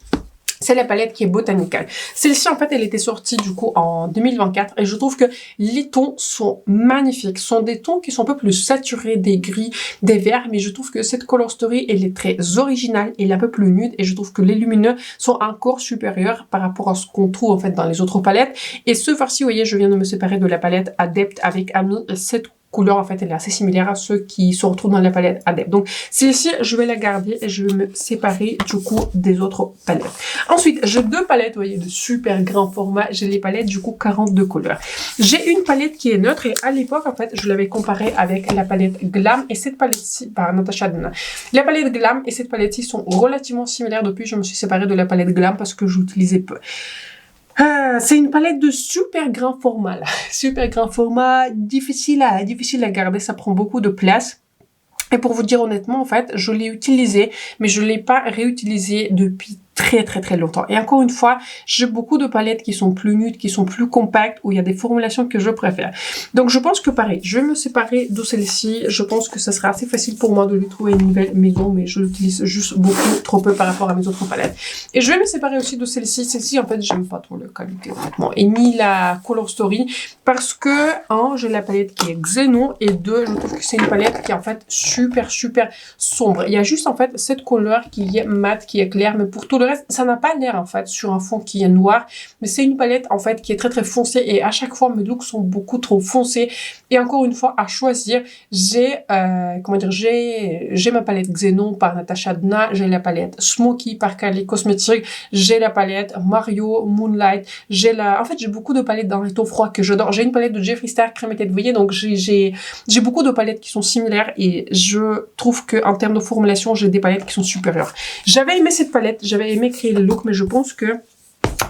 C'est la palette qui est Botanical. Celle-ci, en fait, elle était sortie du coup en 2024 et je trouve que les tons sont magnifiques. Ce sont des tons qui sont un peu plus saturés, des gris, des verts, mais je trouve que cette Color Story, elle est très originale, elle est un peu plus nude et je trouve que les lumineux sont encore supérieurs par rapport à ce qu'on trouve en fait dans les autres palettes. Et ce fois-ci, vous voyez, je viens de me séparer de la palette Adept avec Ami et cette couleur en fait elle est assez similaire à ceux qui se retrouvent dans la palette Adept. Donc celle-ci je vais la garder et je vais me séparer du coup des autres palettes. Ensuite j'ai deux palettes, vous voyez, de super grand format. J'ai les palettes du coup 42 couleurs. J'ai une palette qui est neutre et à l'époque en fait je l'avais comparée avec la palette Glam et cette palette-ci par Natasha Denona. La palette Glam et cette palette-ci sont relativement similaires. Depuis je me suis séparée de la palette Glam parce que j'utilisais peu. C'est une palette de super grand format là. Super grand format, difficile à garder, ça prend beaucoup de place. Et pour vous dire honnêtement, en fait, je l'ai utilisé, mais je l'ai pas réutilisé depuis très longtemps. Et encore une fois, j'ai beaucoup de palettes qui sont plus nudes, qui sont plus compactes, où il y a des formulations que je préfère. Donc je pense que pareil, je vais me séparer de celle-ci. Je pense que ça sera assez facile pour moi de lui trouver une nouvelle maison, mais je l'utilise juste beaucoup trop peu par rapport à mes autres palettes. Et je vais me séparer aussi de celle-ci. Celle-ci, en fait, j'aime pas trop la qualité, honnêtement. Et ni la Color Story, parce que, un, j'ai la palette qui est Xenon, et deux, je trouve que c'est une palette qui est en fait super sombre. Il y a juste en fait cette couleur qui est mate, qui est claire, mais pour tout le reste, ça n'a pas l'air en fait sur un fond qui est noir, mais c'est une palette en fait qui est très foncée et à chaque fois mes looks sont beaucoup trop foncés. Et encore une fois, à choisir, j'ai comment dire, j'ai ma palette Xenon par Natasha Denona, j'ai la palette Smoky par Kylie Cosmetics, j'ai la palette Mario Moonlight, en fait j'ai beaucoup de palettes dans les tons froids que j'adore. J'ai une palette de Jeffree Star crème tête, vous voyez, donc j'ai beaucoup de palettes qui sont similaires et je trouve que en termes de formulation, j'ai des palettes qui sont supérieures. J'avais aimé cette palette, j'avais aimé créer le look, mais je pense que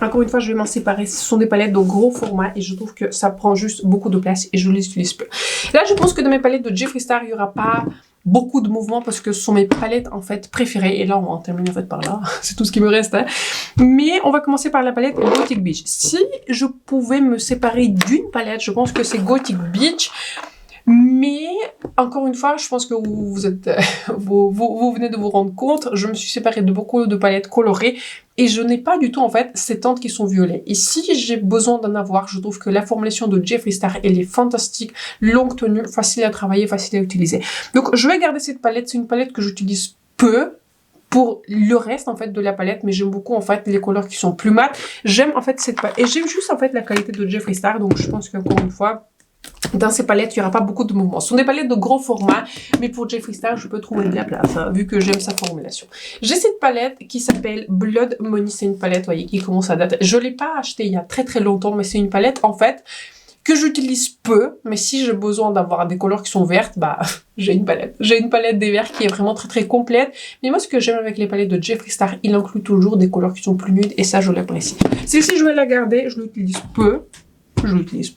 encore une fois, je vais m'en séparer. Ce sont des palettes de gros format et je trouve que ça prend juste beaucoup de place et je les utilise peu. Là, je pense que dans mes palettes de Jeffree Star, il n'y aura pas beaucoup de mouvements parce que ce sont mes palettes en fait préférées. Et là, on va en terminer en fait par là. C'est tout ce qui me reste. Hein. Mais on va commencer par la palette Gothic Beach. Si je pouvais me séparer d'une palette, je pense que c'est Gothic Beach. Mais, encore une fois, je pense que vous venez de vous rendre compte, je me suis séparée de beaucoup de palettes colorées et je n'ai pas du tout, en fait, ces teintes qui sont violettes. Et si j'ai besoin d'en avoir, je trouve que la formulation de Jeffree Star, elle est fantastique, longue tenue, facile à travailler, facile à utiliser. Donc, je vais garder cette palette, c'est une palette que j'utilise peu pour le reste, en fait, de la palette, mais j'aime beaucoup, en fait, les couleurs qui sont plus mates. J'aime, en fait, cette palette, et j'aime juste, en fait, la qualité de Jeffree Star, donc je pense qu'encore une fois, dans ces palettes, il n'y aura pas beaucoup de mouvements. Ce sont des palettes de gros format, mais pour Jeffree Star, je peux trouver de la place, hein, vu que j'aime sa formulation. J'ai cette palette qui s'appelle Blood Money. C'est une palette, vous voyez, qui commence à dater. Je ne l'ai pas achetée il y a très longtemps, mais c'est une palette, en fait, que j'utilise peu, mais si j'ai besoin d'avoir des couleurs qui sont vertes, bah, j'ai une palette. J'ai une palette des verts qui est vraiment très très complète. Mais moi, ce que j'aime avec les palettes de Jeffree Star, il inclut toujours des couleurs qui sont plus nudes et ça, je l'apprécie. Celle-ci, je vais la garder. Je l'utilise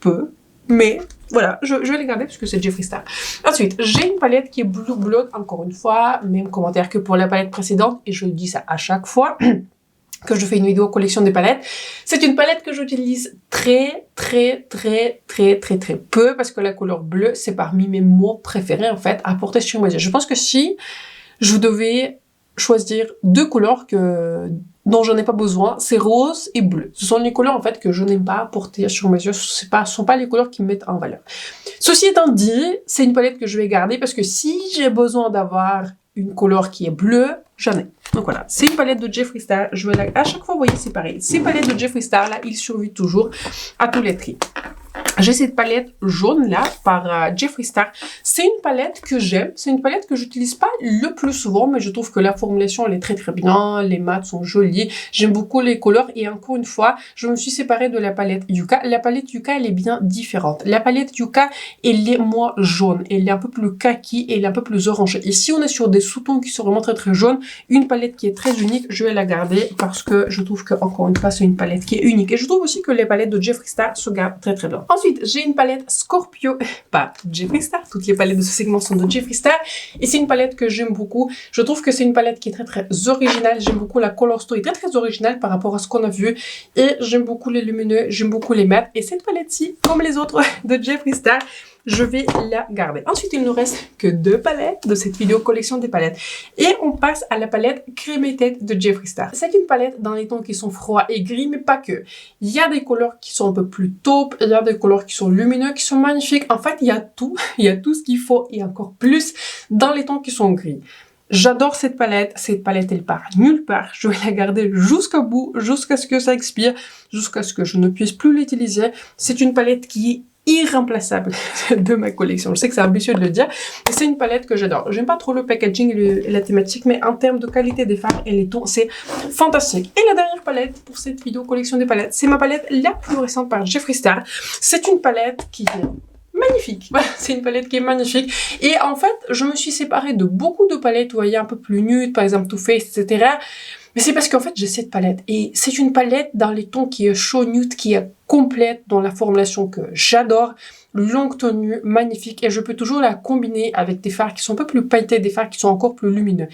peu. Mais voilà, je vais les garder parce que c'est Jeffree Star. Ensuite, j'ai une palette qui est Blue Blood, encore une fois, même commentaire que pour la palette précédente, et je dis ça à chaque fois que je fais une vidéo collection des palettes. C'est une palette que j'utilise très peu parce que la couleur bleue, c'est parmi mes mots préférés en fait à porter sur mes yeux. Je pense que si je devais choisir deux couleurs dont je n'ai pas besoin, c'est rose et bleu. Ce sont les couleurs en fait que je n'aime pas porter sur mes yeux. Ce sont pas les couleurs qui me mettent en valeur. Ceci étant dit, c'est une palette que je vais garder parce que si j'ai besoin d'avoir une couleur qui est bleue, j'en ai. Donc voilà, c'est une palette de Jeffree Star. Je vais à chaque fois, vous voyez, c'est pareil. Ces palettes de Jeffree Star là, ils survivent toujours à tous les tri. J'ai cette palette jaune là par Jeffree Star. C'est une palette que j'aime. C'est une palette que j'utilise pas le plus souvent, mais je trouve que la formulation elle est très bien. Les mats sont jolis. J'aime beaucoup les couleurs et encore une fois, je me suis séparée de la palette Yuka. La palette Yuka elle est bien différente. La palette Yuka elle est moins jaune. Elle est un peu plus kaki et elle est un peu plus orangée. Ici on est sur des sous-tons qui sont vraiment très jaunes. Une palette qui est très unique. Je vais la garder parce que je trouve que encore une fois c'est une palette qui est unique. Et je trouve aussi que les palettes de Jeffree Star se gardent très bien. Ensuite, j'ai une palette Scorpio, pas Jeffree Star, toutes les palettes de ce segment sont de Jeffree Star, et c'est une palette que j'aime beaucoup. Je trouve que c'est une palette qui est très originale, j'aime beaucoup la color story, très originale par rapport à ce qu'on a vu, et j'aime beaucoup les lumineux, j'aime beaucoup les mats, et cette palette-ci, comme les autres de Jeffree Star, je vais la garder. Ensuite, il ne nous reste que deux palettes de cette vidéo collection des palettes. Et on passe à la palette Created de Jeffree Star. C'est une palette dans les tons qui sont froids et gris, mais pas que. Il y a des couleurs qui sont un peu plus taupes, il y a des couleurs qui sont lumineux, qui sont magnifiques. En fait, il y a tout ce qu'il faut et encore plus dans les tons qui sont gris. J'adore cette palette elle part nulle part, je vais la garder jusqu'au bout, jusqu'à ce que ça expire, jusqu'à ce que je ne puisse plus l'utiliser. C'est une palette qui est irremplaçable de ma collection. Je sais que c'est ambitieux de le dire, mais c'est une palette que j'adore. J'aime pas trop le packaging et la thématique, mais en termes de qualité des fards et les tons, c'est fantastique. Et la dernière palette pour cette vidéo collection des palettes, c'est ma palette la plus récente par Jeffree Star. C'est une palette qui est magnifique. Voilà, c'est une palette qui est magnifique. Et en fait, je me suis séparée de beaucoup de palettes, vous voyez, un peu plus nudes, par exemple Too Faced, etc. Mais c'est parce qu'en fait, j'ai cette palette. Et c'est une palette dans les tons qui est chaud nude, qui est complète dans la formulation que j'adore. Longue tenue, magnifique. Et je peux toujours la combiner avec des fards qui sont un peu plus pailletés, des fards qui sont encore plus lumineux.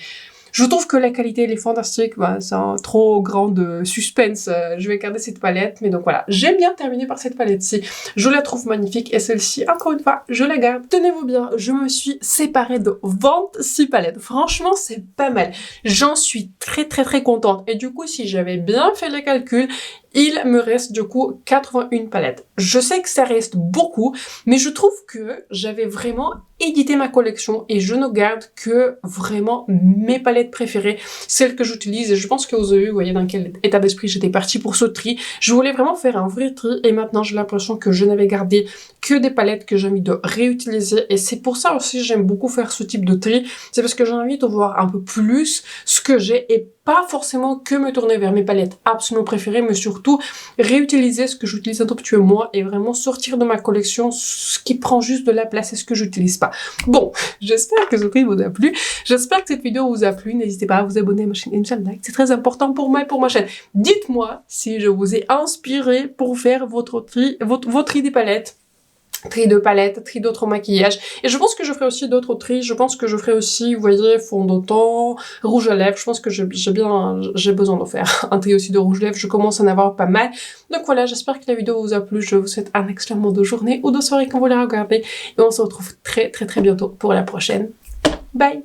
Je trouve que la qualité, elle est fantastique. Bah, c'est un trop grand de suspense. Je vais garder cette palette. Mais donc voilà, j'aime bien terminer par cette palette-ci. Je la trouve magnifique. Et celle-ci, encore une fois, je la garde. Tenez-vous bien, je me suis séparée de 26 palettes. Franchement, c'est pas mal. J'en suis très contente. Et du coup, si j'avais bien fait les calculs, il me reste du coup 81 palettes. Je sais que ça reste beaucoup, mais je trouve que j'avais vraiment édité ma collection et je ne garde que vraiment mes palettes préférées, celles que j'utilise. Et je pense que vous avez vu, vous voyez dans quel état d'esprit j'étais partie pour ce tri. Je voulais vraiment faire un vrai tri et maintenant j'ai l'impression que je n'avais gardé que des palettes que j'ai envie de réutiliser. Et c'est pour ça aussi j'aime beaucoup faire ce type de tri. C'est parce que j'ai envie de voir un peu plus ce que j'ai et pas forcément que me tourner vers mes palettes absolument préférées, mais surtout réutiliser ce que j'utilise un tout petit peu moins et vraiment sortir de ma collection ce qui prend juste de la place et ce que j'utilise pas. Bon, j'espère que ce prix vous a plu. J'espère que cette vidéo vous a plu. N'hésitez pas à vous abonner à ma chaîne et me faire like. C'est très important pour moi et pour ma chaîne. Dites-moi si je vous ai inspiré pour faire votre tri des palettes. Tri de palettes, tri d'autres maquillages. Et je pense que je ferai aussi d'autres tris. Je pense que je ferai aussi, vous voyez, fond de teint, rouge à lèvres. Je pense que j'ai besoin d'en faire un tri aussi de rouge à lèvres. Je commence à en avoir pas mal. Donc voilà, j'espère que la vidéo vous a plu. Je vous souhaite un excellent moment de journée ou de soirée quand vous la regardez. Et on se retrouve très bientôt pour la prochaine. Bye!